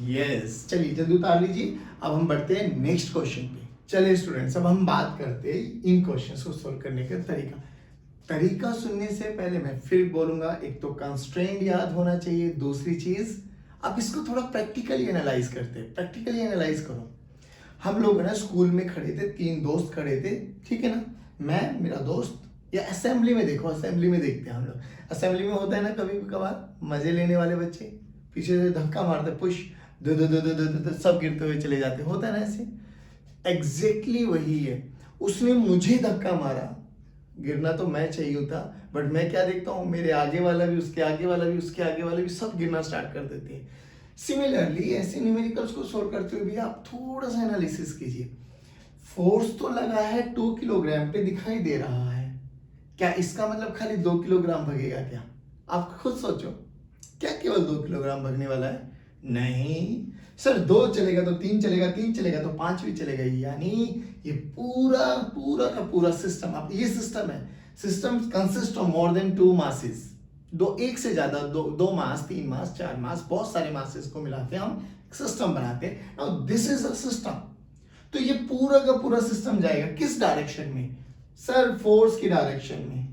यस, चलिए जल्दी उतार लीजिए। अब हम बढ़ते हैं नेक्स्ट क्वेश्चन पे। चलिए स्टूडेंट्स, अब हम बात करते हैं इन क्वेश्चंस को सोल्व करने का तरीका सुनने से पहले मैं फिर बोलूंगा, एक तो कंस्ट्रेंट याद होना चाहिए, दूसरी चीज अब इसको थोड़ा प्रैक्टिकली एनालाइज करते हैं। प्रैक्टिकली एनालाइज करो। हम लोग ना स्कूल में खड़े थे, 3 दोस्त खड़े थे, ठीक है ना, मैं, मेरा दोस्त, या असेंबली में देखो, असेंबली में देखते हैं हम लोग। असेंबली में होता है ना कभी कभार मजे लेने वाले बच्चे पीछे से धक्का मारते, पुश दो दो दो दो दो दो, सब गिरते हुए चले जाते, होता है ना ऐसे। एग्जैक्टली वही है, उसने मुझे धक्का मारा, गिरना तो मैं चाहिए था, बट मैं क्या देखता हूँ, मेरे आगे वाला भी, उसके आगे वाला भी, उसके आगे वाला भी, सब गिरना स्टार्ट कर देते हैं। सिमिलरली ऐसे न्यूमेरिकल्स को सोल्व करते हुए भी आप थोड़ा सा एनालिसिस कीजिए। फोर्स तो लगा है 2 किलोग्राम पे, दिखाई दे रहा है, क्या इसका मतलब खाली 2 किलोग्राम भगेगा क्या? आप खुद सोचो, क्या केवल 2 किलोग्राम भगने वाला है? नहीं सर, 2 चलेगा तो 3 चलेगा, 3 चलेगा तो 5 भी चलेगा, यानी ये पूरा पूरा का पूरा सिस्टम, अब ये सिस्टम है, system consist of more than 2 masses, एक से ज्यादा, 2 मास, 3 मास, 4 मास, बहुत सारे मासेस को मिलाते हम सिस्टम बनाते हैं। Now this is a system. तो ये पूरा का पूरा सिस्टम जाएगा किस डायरेक्शन में? सर फोर्स की डायरेक्शन में।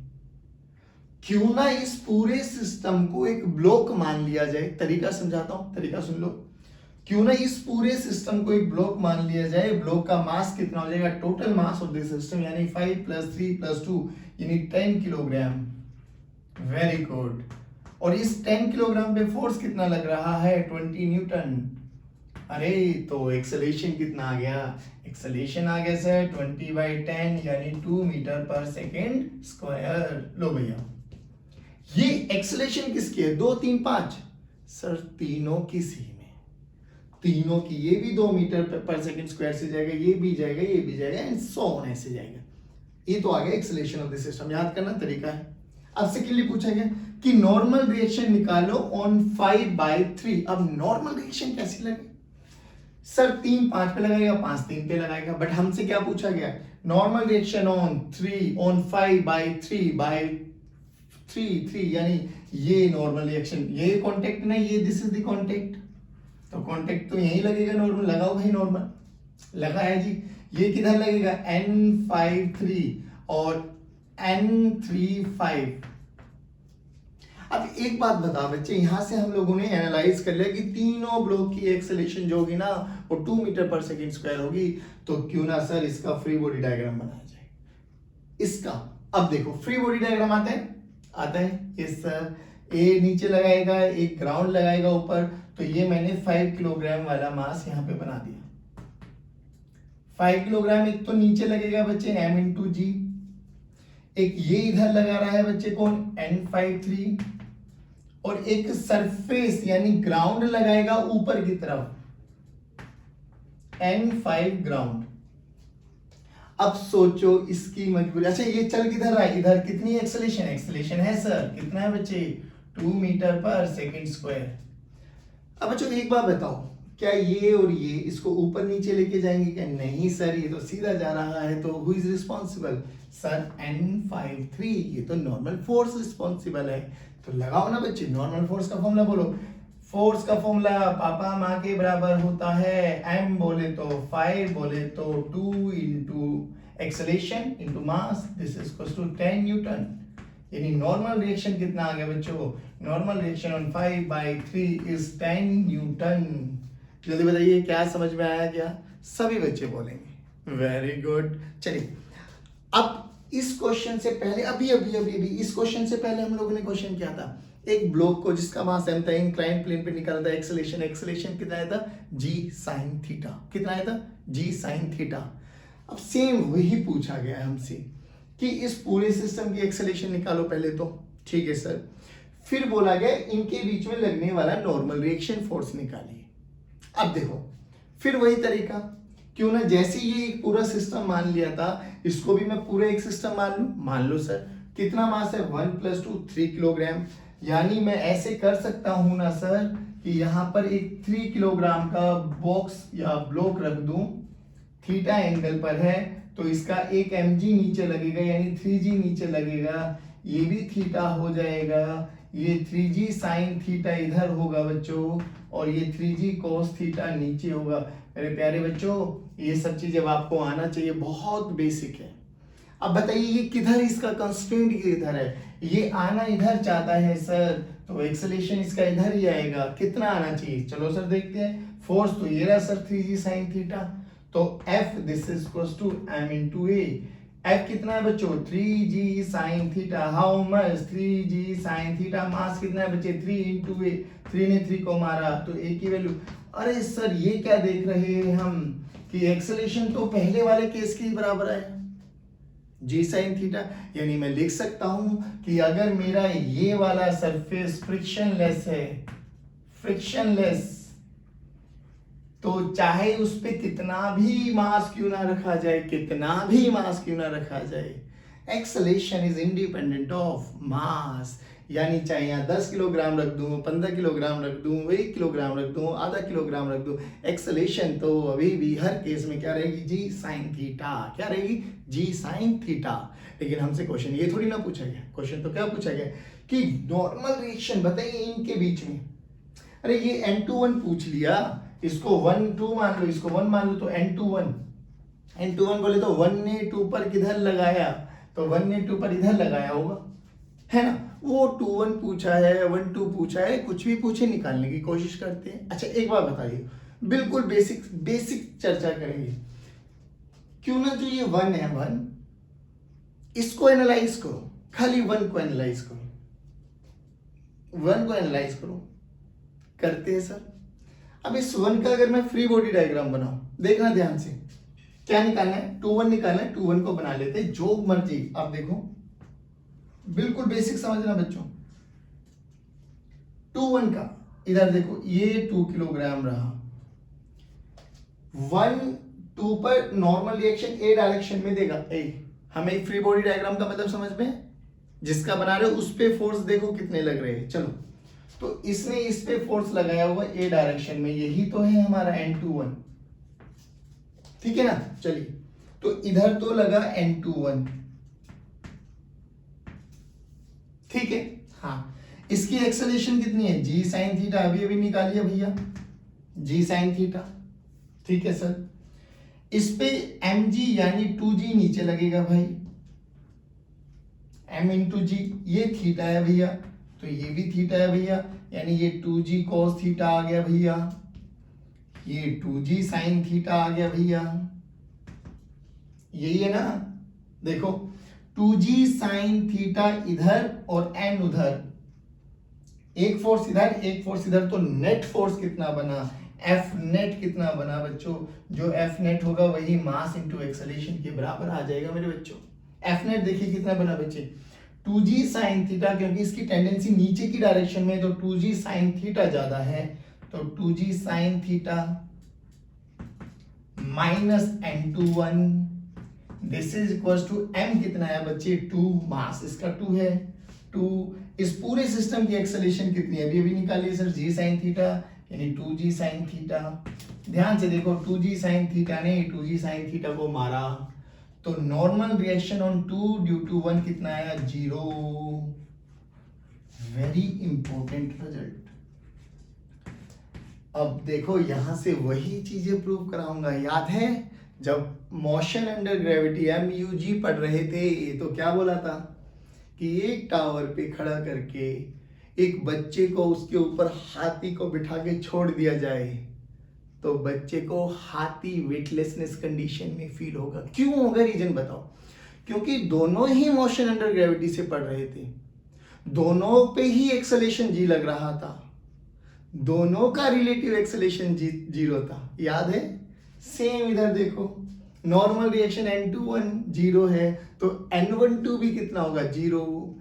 क्यों ना इस पूरे सिस्टम को एक ब्लॉक मान लिया जाए। तरीका समझाता हूं, तरीका सुन लो। क्यों ना इस पूरे सिस्टम को एक ब्लॉक मान लिया जाए। ब्लॉक का मास कितना हो जाएगा, total mass of this system, यानी 5 + 3 + 2 यानी 10 किलोग्राम। Very good. और इस 10 किलोग्राम पे फोर्स कितना लग रहा है, 20 न्यूटन। अरे तो एक्सेलरेशन कितना आ गया, एक्सेलरेशन आ गया सर 20/10 यानी 2 मीटर पर सेकेंड स्क्वायर। लो भैया, ये एक्सेलरेशन किसकी है, 2, 3, 5? सर तीनों की सेम है, तीनों की। ये भी 2 मीटर पर सेकेंड स्क्वायर से जाएगा, ये भी जाएगा, ये भी जाएगा, एंड सो ऑन ऐसे जाएगा। ये तो आ गया एक्सेलरेशन ऑफ द सिस्टम। याद करना तरीका है। अब सेकेंडली पूछा गया कि नॉर्मल रिएक्शन निकालो ऑन 5/3। अब नॉर्मल रिएक्शन कैसी लगे? सर 3 5 पे लगाएगा, 5 3 पे लगाएगा, बट हमसे क्या पूछा गया, नॉर्मल रिएक्शन ऑन 5/3 यानी ये नॉर्मल रिएक्शन, ये कांटेक्ट ना, ये दिस इज द कांटेक्ट, तो कांटेक्ट तो यही लगेगा नॉर्मल, लगाओ भाई नॉर्मल, लगा है जी। ये किधर लगेगा N5 3 और N3 5। अब एक बात बताओ बच्चे, यहां से हम लोगों ने एनालाइज कर लिया कि तीनों ब्लॉक की एक्सेलेरेशन जो होगी ना वो 2 मीटर पर सेकेंड स्क्वायर होगी, तो क्यों ना सर इसका फ्री बॉडी डायग्राम बनाया जाए इसका। अब देखो फ्री बॉडी डायग्राम आता है यस सर। ए नीचे लगाएगा, एक ग्राउंड लगाएगा ऊपर, तो ये मैंने 5 किलोग्राम वाला मास यहाँ पे बना दिया। 5 किलोग्राम एक तो नीचे लगेगा बच्चे M×G, एक ये इधर लगा रहा है बच्चे कौन N5 3, और एक सरफेस यानी ग्राउंड लगाएगा ऊपर की तरफ N5 ग्राउंड। अब सोचो इसकी मजबूरी, अच्छा ये चल किधर रहा है, इधर कितनी एक्सेलेरेशन है सर, कितना है बच्चे 2 मीटर पर सेकेंड स्क्वायर। अब बच्चों एक बात बताओ, क्या ये और ये इसको ऊपर नीचे लेके जाएंगे क्या? नहीं सर, ये तो सीधा जा रहा है, तो who is responsible sir N5 3, ये तो नॉर्मल फोर्स रिस्पॉन्सिबल है। तो लगाओ ना बच्चे नॉर्मल फोर्स का फॉर्मूला बोलो। फोर्स का फॉर्मूला पापा माँ के बराबर होता है m बोले तो 5 बोले तो 2 into acceleration into mass, this is equal to 10 newton. यानी नॉर्मल रिएक्शन कितना आ गया बच्चों, normal reaction on 5/3 is 10 newton. जल्दी बताइए क्या समझ में आया क्या? सभी बच्चे बोलेंगे वेरी गुड। चलिए अब इस क्वेश्चन से पहले अभी इस क्वेश्चन से पहले हम लोगों ने क्वेश्चन किया था, एक ब्लॉक को जिसका मास m था इंक्लाइंड प्लेन पे निकाला था, एक्सेलेरेशन कितना आया था g sin थीटा, कितना आया था g sin थीटा। अब सेम वही पूछा गया है हमसे कि इस पूरे सिस्टम की एक्सेलेरेशन निकालो पहले तो, ठीक है सर। फिर बोला गया इनके बीच में लगने वाला नॉर्मल रिएक्शन फोर्स निकालिए। अब देखो फिर वही तरीका, क्यों ना जैसे ये एक पूरा सिस्टम मान लिया था, इसको भी मैं पूरा एक सिस्टम मान लो सर। कितना मास है 1 + 2 3 किलोग्राम, यानी मैं ऐसे कर सकता हूं ना सर कि यहाँ पर एक 3 किलोग्राम का बॉक्स या ब्लॉक रख दूं, थीटा एंगल पर है, तो इसका एक mg नीचे लगेगा यानी 3g नीचे लगेगा, ये भी थीटा हो जाएगा, ये 3g sin थीटा इधर होगा बच्चों, और ये 3g cos थीटा नीचे होगा। मेरे प्यारे बच्चों ये सब चीजें अब आपको आना चाहिए, बहुत बेसिक है। अब बताइए ये किधर इसका कंस्ट्रेंट इधर है, ये आना इधर चाहता है सर, तो एक्सेलेरेशन इसका इधर ही आएगा, कितना आना चाहिए चलो सर देखते हैं। फोर्स तो ये रहा सर 3g sin थीटा, तो F this is equals to m/a। F कितना है बच्चों 3g sin theta, how much 3g sin theta, mass कितना है बच्चे 3 × a, 3 ने 3 को मारा तो a की वैल्यू। अरे सर ये क्या देख रहे हैं हम कि एक्सेलेरेशन तो पहले वाले केस के बराबर है g sin थीटा, यानी मैं लिख सकता हूं कि अगर मेरा ये वाला सरफेस फ्रिक्शनलेस है, फ्रिक्शनलेस, तो चाहे उस पे कितना भी मास क्यों ना रखा जाए, कितना भी मास क्यों ना रखा जाए, एक्सेलेरेशन इज इंडिपेंडेंट ऑफ मास। यानी चाहे यहाँ 10 किलोग्राम रख दूं, 15 किलोग्राम रख दूं, 1 किलोग्राम रख दूं, आधा किलोग्राम रख दूं, एक्सेलेरेशन तो अभी भी हर केस में क्या रहेगी g sin थीटा, क्या रहेगी g sin थीटा। लेकिन हमसे क्वेश्चन ये थोड़ी ना पूछा गया, क्वेश्चन तो क्या पूछा गया कि नॉर्मल रिएक्शन बताइए इनके बीच में। अरे ये N21 पूछ लिया, इसको 1 2 मान लो, इसको 1 मान लो, तो N21 बोले तो 1 ने 2 पर किधर लगाया, तो 1 ने 2 पर इधर लगाया होगा, है ना। वो 2 1 पूछा है, 1 2 पूछा है, कुछ भी पूछे निकालने की कोशिश करते हैं। अच्छा एक बात बताइए, बिल्कुल बेसिक चर्चा करेंगे, क्यों ना जो ये 1 है 1, इसको एनालाइज करो, खाली 1 को एनालाइज करो, 1 को एनालाइज करो, करते हैं सर। अब इस 1 का अगर मैं फ्री बॉडी डायग्राम बनाऊं, देखना ध्यान से, क्या निकालना है 2 1 निकालना है, 2 1 को बना लेते हैं जो मर्जी। आप देखो बिल्कुल बेसिक समझना बच्चों, 2 1 का इधर देखो ये 2 किलोग्राम रहा, 1 2 पर नॉर्मल रिएक्शन ए डायरेक्शन में देगा, ए हमें फ्री बॉडी डायग्राम का मतलब समझ में, जिसका बना रहे हो उस पे फोर्स देखो कितने लग रहे हैं। चलो तो इसने इस पे फोर्स लगाया हुआ ए डायरेक्शन में, यही तो है हमारा N21, ठीक है ना। चलिए तो इधर तो लगा N21, ठीक है। हाँ, इसकी एक्सेलरेशन कितनी है, जी साइन थीटा, अभी निकालिए भैया, जी साइन थीटा, ठीक है सर। इस पे mg यानी 2g नीचे लगेगा भाई, m इंटू जी, ये थीटा है भैया, तो ये भी थीटा है भैया, यानी ये 2g cos थीटा आ गया भैया, ये 2g साइन थीटा आ गया भैया, यही है ना। देखो 2g साइन थीटा इधर और n उधर, एक फोर्स इधर एक फोर्स इधर, तो नेट फोर्स कितना बना, F नेट कितना बना बच्चों, जो F नेट होगा वही मास इंटू एक्सेलरेशन के बराबर आ जाएगा मेरे बच्चों। F नेट देखिए कितना बना बच्चे, 2g साइन थीटा, क्योंकि इसकी टेंडेंसी नीचे की डायरेक्शन में, तो 2g साइन थीटा ज्यादा है, तो 2g sine theta minus N21, this is equal to m कितना है बच्चे 2, मास इसका 2 है, 2, इस पूरे सिस्टम की एक्सेलरेशन कितनी है, अभी निकालिए सर, g साइन थीटा यानी 2g साइन थीटा। ध्यान से देखो 2g साइन थीटा ने 2g साइन थीटा को मारा, तो normal reaction on 2 due to 1 कितना आया, 0। Very important result. अब देखो यहां से वही चीजें प्रूव कराऊंगा, याद है जब मोशन अंडर ग्रेविटी MUG पढ़ रहे थे, तो क्या बोला था कि एक टावर पे खड़ा करके एक बच्चे को उसके ऊपर हाथी को बिठा के छोड़ दिया जाए, तो बच्चे को हाथी वेटलेसनेस कंडीशन में फील होगा। क्यों होगा, रीजन बताओ। क्योंकि दोनों ही मोशन अंडर ग्रेविटी से पढ़ रहे थे, दोनों पे ही एक्सेलरेशन जी लग रहा था, दोनों का रिलेटिव एक्सेलरेशन जी 0 था, याद है। सेम इधर देखो, नॉर्मल रिएक्शन N21 0 है, तो N12 भी कितना होगा, 0।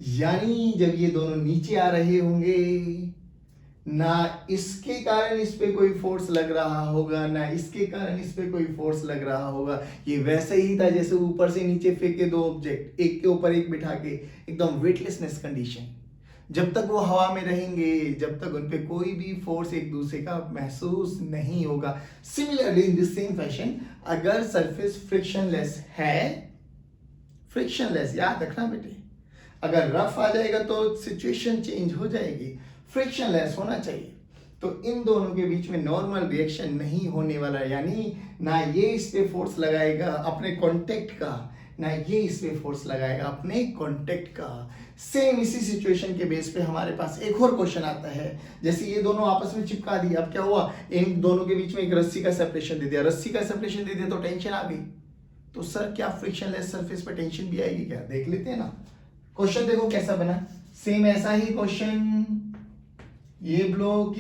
यानी जब ये दोनों नीचे आ रहे होंगे, ना इसके कारण इस पे कोई फोर्स लग रहा होगा, ना इसके कारण इस पे कोई फोर्स लग रहा होगा, ये वैसे ही था जैसे ऊपर से नीचे फेंके दो ऑब्जेक्ट, एक के ऊपर एक बिठा के, एकदम वेटलेसनेस कंडीशन। जब तक वो हवा में रहेंगे, जब तक उन पे कोई भी फोर्स एक दूसरे का महसूस नहीं होगा। Similarly in this same fashion, अगर सरफेस फ्रिक्शनलेस है, फ्रिक्शनलेस याद रखना बेटे, अगर रफ आ जाएगा तो सिचुएशन चेंज हो जाएगी, फ्रिक्शनलेस होना चाहिए। तो इन दोनों के बीच में नॉर्मल रिएक्शन नहीं होने वाला, यानी ना ये इस पे फोर्स लगाएगा अपने कांटेक्ट का, ना ये इस पे फोर्स लगाएगा अपने कांटेक्ट का। सेम इसी सिचुएशन के बेस पे हमारे पास एक और क्वेश्चन आता है, जैसे ये दोनों आपस में चिपका दिया, अब क्या हुआ, इन दोनों के बीच में एक रस्सी का सेपरेशन दे दिया, रस्सी का सेपरेशन दे दिया तो टेंशन आ गई, तो सर क्या फ्रिक्शनलेस सरफेस पर टेंशन भी आएगी क्या, देख लेते हैं ना। क्वेश्चन देखो कैसा बना, सेम ऐसा ही क्वेश्चन, ये ब्लॉक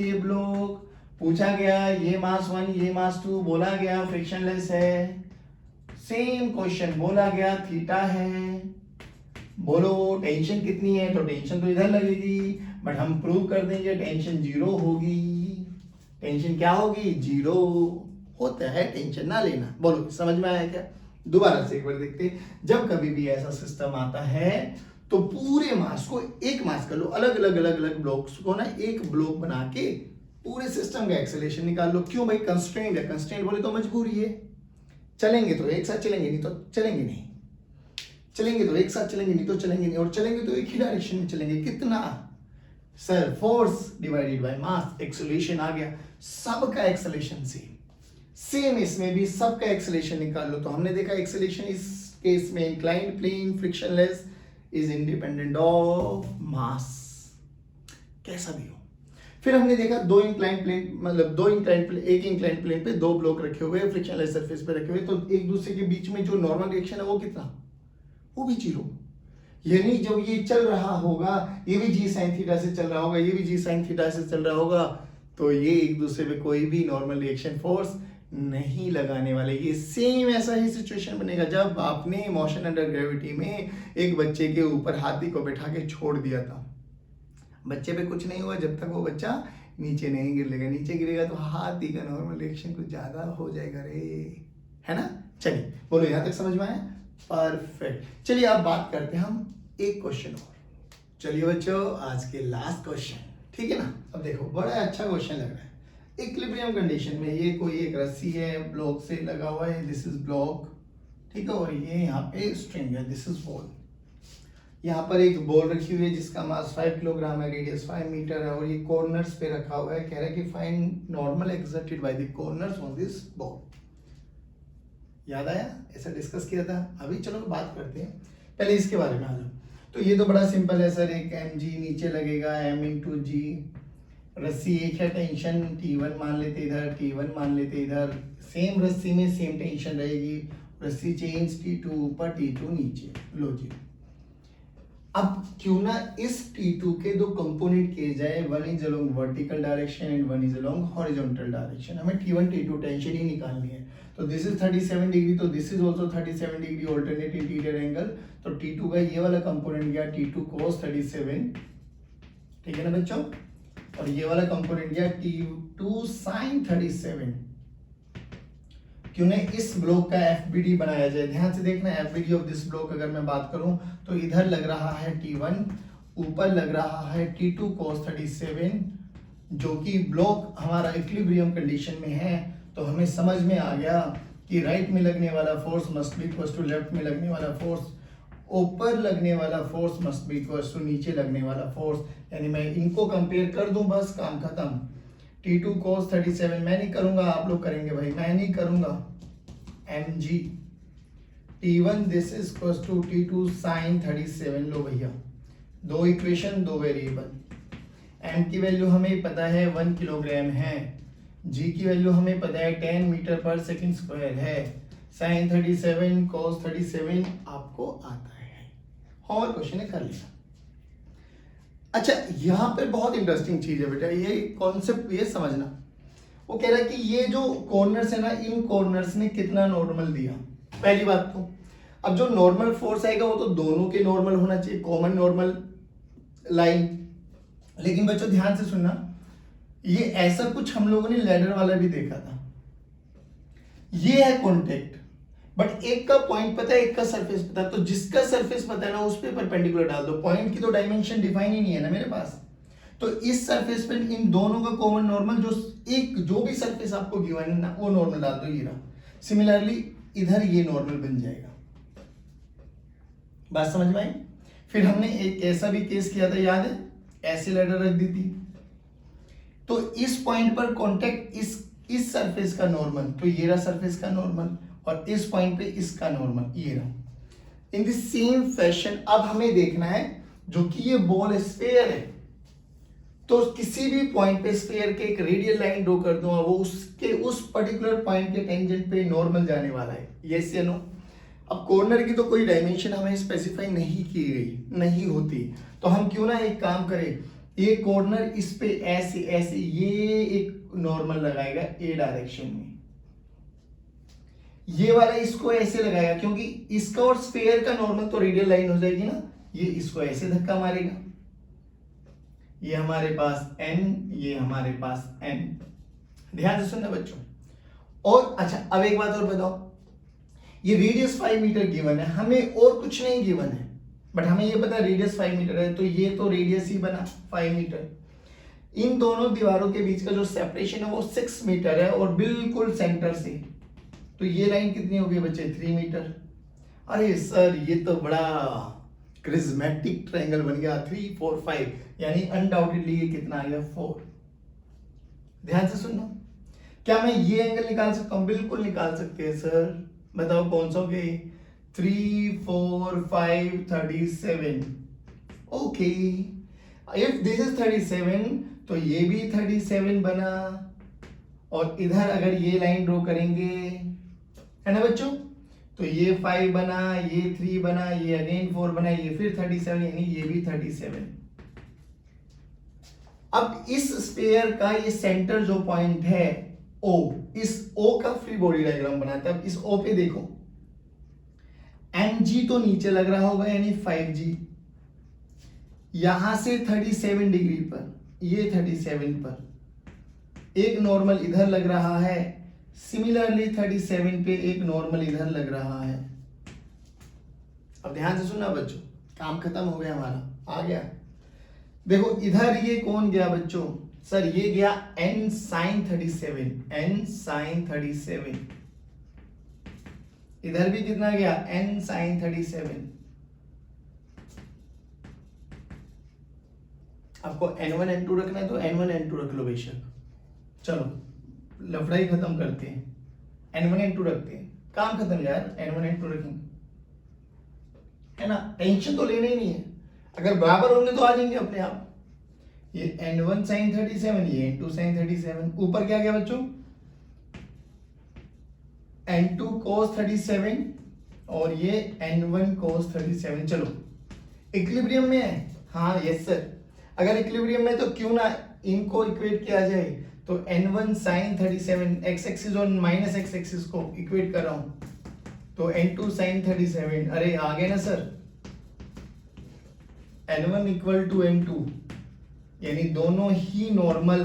पूछा गया, ये मास 1 ये मास 2, बोला गया फ्रिक्शनलेस है। सेम क्वेश्चन बोला गया थीटा है, बोलो टेंशन कितनी है, तो टेंशन तो इधर लगेगी, बट हम प्रूव कर देंगे टेंशन 0 होगी। टेंशन क्या होगी, 0 होता है, टेंशन ना लेना। बोलो समझ में आया क्या, दोबारा से एक बार देखते हैं। जब कभी भी ऐसा सिस्टम आता है तो पूरे मास को, एक मास कर लो, अलग अलग ब्लॉक्स को ना एक ब्लॉक बना के पूरे सिस्टम का एक्सेलरेशन निकाल लो। क्यों भाई, कंस्ट्रेंट है, कंस्ट्रेंट बोले तो मजबूरी है, चलेंगे तो एक साथ चलेंगे, नहीं तो चलेंगे नहीं, चलेंगे तो एक साथ चलेंगे, नहीं तो चलेंगे नहीं, और चलेंगे तो एक ही डायरेक्शन में चलेंगे। कितना sir, force divided by mass, acceleration आ गया, सबका एक्सेलरेशन सेम इसमें भी सबका एक्सेलरेशन निकाल लो। तो हमने देखा एक्सेलरेशन इस केस में inclined plane frictionless is independent of mass, कैसा भी हो। फिर हमने देखा दो इंक्लाइंड प्लेन, मतलब एक इंक्लाइंड प्लेन पे दो ब्लॉक रखे हुए फ्रिक्शनलेस सरफेस पे रखे हुए, तो एक दूसरे के बीच में जो नॉर्मल रिएक्शन है वो कितना, वो भी 0। यानी जब ये चल रहा होगा, ये भी जी साइन थीटा से चल रहा होगा, ये भी जी साइन थीटा से चल रहा होगा, तो ये एक दूसरे पे कोई भी नॉर्मल रिएक्शन फोर्स नहीं लगाने वाले। ये सेम ऐसा ही सिचुएशन बनेगा जब आपने मोशन अंडर ग्रेविटी में एक बच्चे के ऊपर हाथी को बैठा के छोड़ दिया था। बच्चे पे कुछ नहीं हुआ जब तक वो बच्चा नीचे नहीं गिर लेगा, नीचे गिरेगा तो हाथी का नॉर्मल रिएक्शन कुछ ज्यादा हो जाएगा रे, है ना। चलिए बोलो यहां तक समझ में आया, परफेक्ट। चलिए अब बात करते हैं हम एक क्वेश्चन और। चलिए बच्चों आज के लास्ट क्वेश्चन, ठीक है ना। अब देखो बड़ा अच्छा क्वेश्चन लग रहा है। इक्विलिब्रियम कंडीशन में ये कोई एक रस्सी है, ब्लॉक से लगा हुआ है, दिस इज ब्लॉक, ठीक है, और ये यहाँ पे स्ट्रिंग है, दिस इज बॉल। यहाँ पर एक बॉल रखी हुई है जिसका मास 5 किलोग्राम है, रेडियस 5 मीटर है, और ये कॉर्नर्स पे रखा हुआ है। कह रहा है कि find normal exerted by the corners on this ball. याद आया, ऐसा डिस्कस किया था। अभी चलो बात करते हैं, पहले इसके बारे में आ जाओ। तो ये तो बड़ा सिंपल है सर, एक mg नीचे लगेगा m इंटू जी, रस्सी एक है, टेंशन T1 मान लेते इधर, T1 मान लेते इधर, सेम रस्सी में सेम टेंशन रहेगी, रस्सी चेंज T2 ऊपर T2 नीचे। लो जी, अब क्यों ना इस T2 के दो कंपोनेंट किए जाए, one is along vertical direction and one is along horizontal direction. हमें T1 T2 टेंशन ही निकालनी है। तो दिस इज 37 डिग्री, तो this is also 37 degree alternate interior angle. तो T2 का ये वाला कंपोनेंट गया T2 cos 37, ठीक है ना बच्चों, और ये वाला कंपोनेंट गया T2 sin 37। क्यों ना इस ब्लॉक का FBD बनाया जाए। ध्यान से देखना, FBD ऑफ दिस ब्लॉक अगर मैं बात करूं तो इधर लग रहा है T1, ऊपर लग रहा है T2 cos 37, जो कि ब्लॉक हमारा इक्विलिब्रियम कंडीशन में है। तो हमें समझ में आ गया कि राइट में लगने वाला force must be equal to left में लगने वाला फोर्स, ऊपर लगने वाला force must be equal to नीचे लगने वाला फोर्स। यानी मैं इनको कंपेयर कर दूं, बस काम खत्म। T2 cos 37 मैं नहीं करूंगा, आप लोग करेंगे भाई, मैं नहीं करूंगा। mg T1 this is equal to T2 sin 37। लो भैया, दो इक्वेशन दो वेरिएबल। m की वैल्यू हमें पता है 1 किलोग्राम है, g की वैल्यू हमें पता है 10 मीटर पर सेकंड स्क्वायर है, sin 37 cos 37 आपको आता है। होमवर्क क्वेश्चन है, कर लिया। अच्छा, यहाँ पे बहुत इंटरेस्टिंग चीज है बेटा, ये कॉन्सेप्ट ये समझना। वो कह रहा है कि ये जो कॉर्नर्स है ना, इन कॉर्नर्स ने कितना नॉर्मल दिया। पहली बात तो अब जो नॉर्मल फोर्स आएगा वो तो दोनों के नॉर्मल होना चाहिए, कॉमन नॉर्मल लाइन। लेकिन बच्चों ध्यान से सुनना, ये ऐसा कुछ हम लोगों ने लैडर वाला भी देखा था। ये है कॉन्टेक्ट, बट एक का पॉइंट पता है, एक का सरफेस पता है। तो जिसका सरफेस पता है ना, उस पे परपेंडिकुलर डाल दो। पॉइंट की तो डायमेंशन डिफाइन ही नहीं है ना मेरे पास। तो इस सरफेस पे इन दोनों का कॉमन नॉर्मल, जो भी सरफेस आपको गिवन है ना, वो नॉर्मल डाल दो, ये रहा। सिमिलरली इधर ये नॉर्मल बन जाएगा। बात समझ में आई? फिर हमने एक ऐसा भी केस किया था, याद है, ऐसे लैडर रख दी थी। तो इस पॉइंट पर कॉन्टेक्ट इस सरफेस का नॉर्मल, तो ये रहा सरफेस का नॉर्मल, और इस पॉइंट पे इसका नॉर्मल, ये रहा। इन द सेम फैशन अब हमें देखना है, जो कि ये बॉल स्फीयर है, तो किसी भी पॉइंट पे स्फीयर के एक रेडियल लाइन ड्रॉ कर दूंगा, वो उसके उस पर्टिकुलर पॉइंट के टेंजेंट पे नॉर्मल जाने वाला है। यस या नो? अब कॉर्नर की तो कोई डायमेंशन हमें स्पेसिफाई नहीं की गई, नहीं होती। तो हम क्यों ना एक काम करें, ये कॉर्नर इस पे ऐसे ऐसे ये एक नॉर्मल लगाएगा ए डायरेक्शन में, ये वाला इसको ऐसे लगाएगा, क्योंकि इसका और स्फीयर का नॉर्मल तो रेडियल लाइन हो जाएगी ना। ये इसको ऐसे धक्का मारेगा, ये हमारे पास n, ये हमारे पास n। ध्यान से सुनना बच्चों। और अच्छा, अब एक बात और बताओ, ये रेडियस 5 मीटर गिवन है, हमें और कुछ नहीं गिवन है, बट हमें ये पता है रेडियस 5 मीटर है, तो ये तो रेडियस ही बना 5 मीटर। इन दोनों दीवारों के बीच का जो सेपरेशन है वो 6 मीटर है, और बिल्कुल सेंटर से, तो ये लाइन कितनी हो गई बच्चे, 3 मीटर। अरे सर ये तो बड़ा क्रिज्मेटिक ट्रायंगल बन गया, 3 4 5, यानी अनडाउटेडली ये कितना आ गया, 4। ध्यान से सुनना, क्या मैं ये एंगल निकाल सकता हूं? बिल्कुल निकाल सकते हैं सर। बताओ कौन सा हो गए, 3 4 5 37। ओके, इफ दिस इज 37 तो ये भी 37 बना, और इधर अगर ये लाइन ड्रॉ करेंगे, है ना बच्चों, तो ये 5 बना, ये 3 बना, ये अगेन 4 बना, ये फिर 37, यानी ये भी 37। अब इस स्फीयर का ये सेंटर जो पॉइंट है O, इस O का फ्री बॉडी डायग्राम बनाते हैं। अब इस O पे देखो, mg तो नीचे लग रहा होगा, यानी 5g, यहां से 37 डिग्री पर, ये 37 पर एक नॉर्मल इधर लग रहा है, सिमिलरली 37 पे एक नॉर्मल इधर लग रहा है। अब ध्यान से सुनना बच्चों, काम खत्म हो गया हमारा, आ गया। देखो इधर ये कौन गया बच्चों, सर ये गया n sin 37, n sin 37, इधर भी कितना गया n sin 37। आपको n1 n2 रखना है तो n1 n2 रख लो बेशक। चलो लफड़ाई खत्म करते हैं, n1 n2 रखते हैं, काम खत्म यार, n1 n2 रखेंगे, है ना। टेंशन तो लेना ही नहीं है, अगर बराबर होंगे तो आ जाएंगे अपने आप। ये n1 sin 37, ये n2 sin 37, ऊपर क्या गया बच्चों n2 cos 37 और ये n1 cos 37। चलो इक्विलिब्रियम में है, हाँ यस सर। अगर इक्विलिब्रियम में तो क्यों ना इनको इक्वेट किया जाए, तो n1 sin 37 x एक्सिस और माइनस x एक्सिस को इक्वेट कर रहा हूं, तो n2 sin 37, अरे आ गए ना sir, n1 equal to n2, यानी दोनों ही नॉर्मल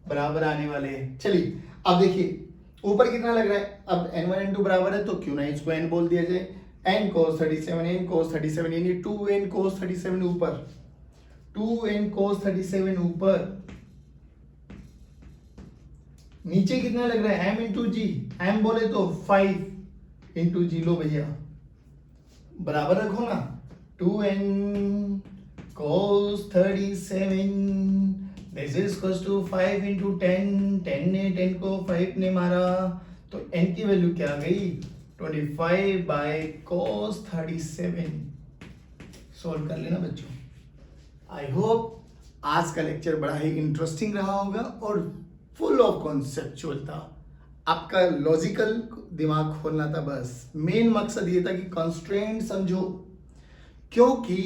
बराबर आने वाले हैं। चलिए अब देखिए ऊपर कितना लग रहा है, अब n1 n2 बराबर है तो क्यों ना इसको n बोल दिया जाए, n cos 37 n cos 37, यानी 2n cos 37 ऊपर, 2n cos 37 ऊपर, नीचे कितना लग रहा है m इंटू जी, m बोले तो 5 इंटू जी, लो भैया बराबर रखो ना, 2n cos 37 this is equals to 5 into 10, 10 ने 10 को 5 ने मारा तो n की वैल्यू क्या आ गई 25 बाय cos 37। सॉल्व कर लेना बच्चों। आई होप आज का लेक्चर बड़ा ही इंटरेस्टिंग रहा होगा और फुल ऑफ कॉन्सेप्चुअल था, आपका लॉजिकल दिमाग खोलना था, बस मेन मकसद ये था कि कंस्ट्रेंट समझो, क्योंकि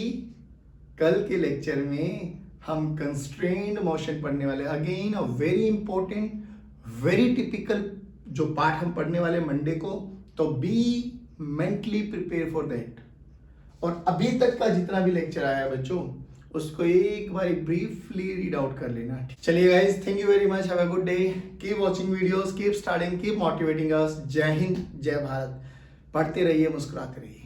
कल के लेक्चर में हम कंस्ट्रेंड मोशन पढ़ने वाले, again a very important very typical जो पार्ट हम पढ़ने वाले मंडे को, तो be mentally prepare for that. और अभी तक का जितना भी लेक्चर आया है बच्चों उसको एक बार ब्रीफली रीड आउट कर लेना। चलिए guys, thank you very much, have a good day, keep watching videos, keep studying, keep motivating अस। जय हिंद, जय भारत। पढ़ते रहिए, मुस्कुराते रहिए।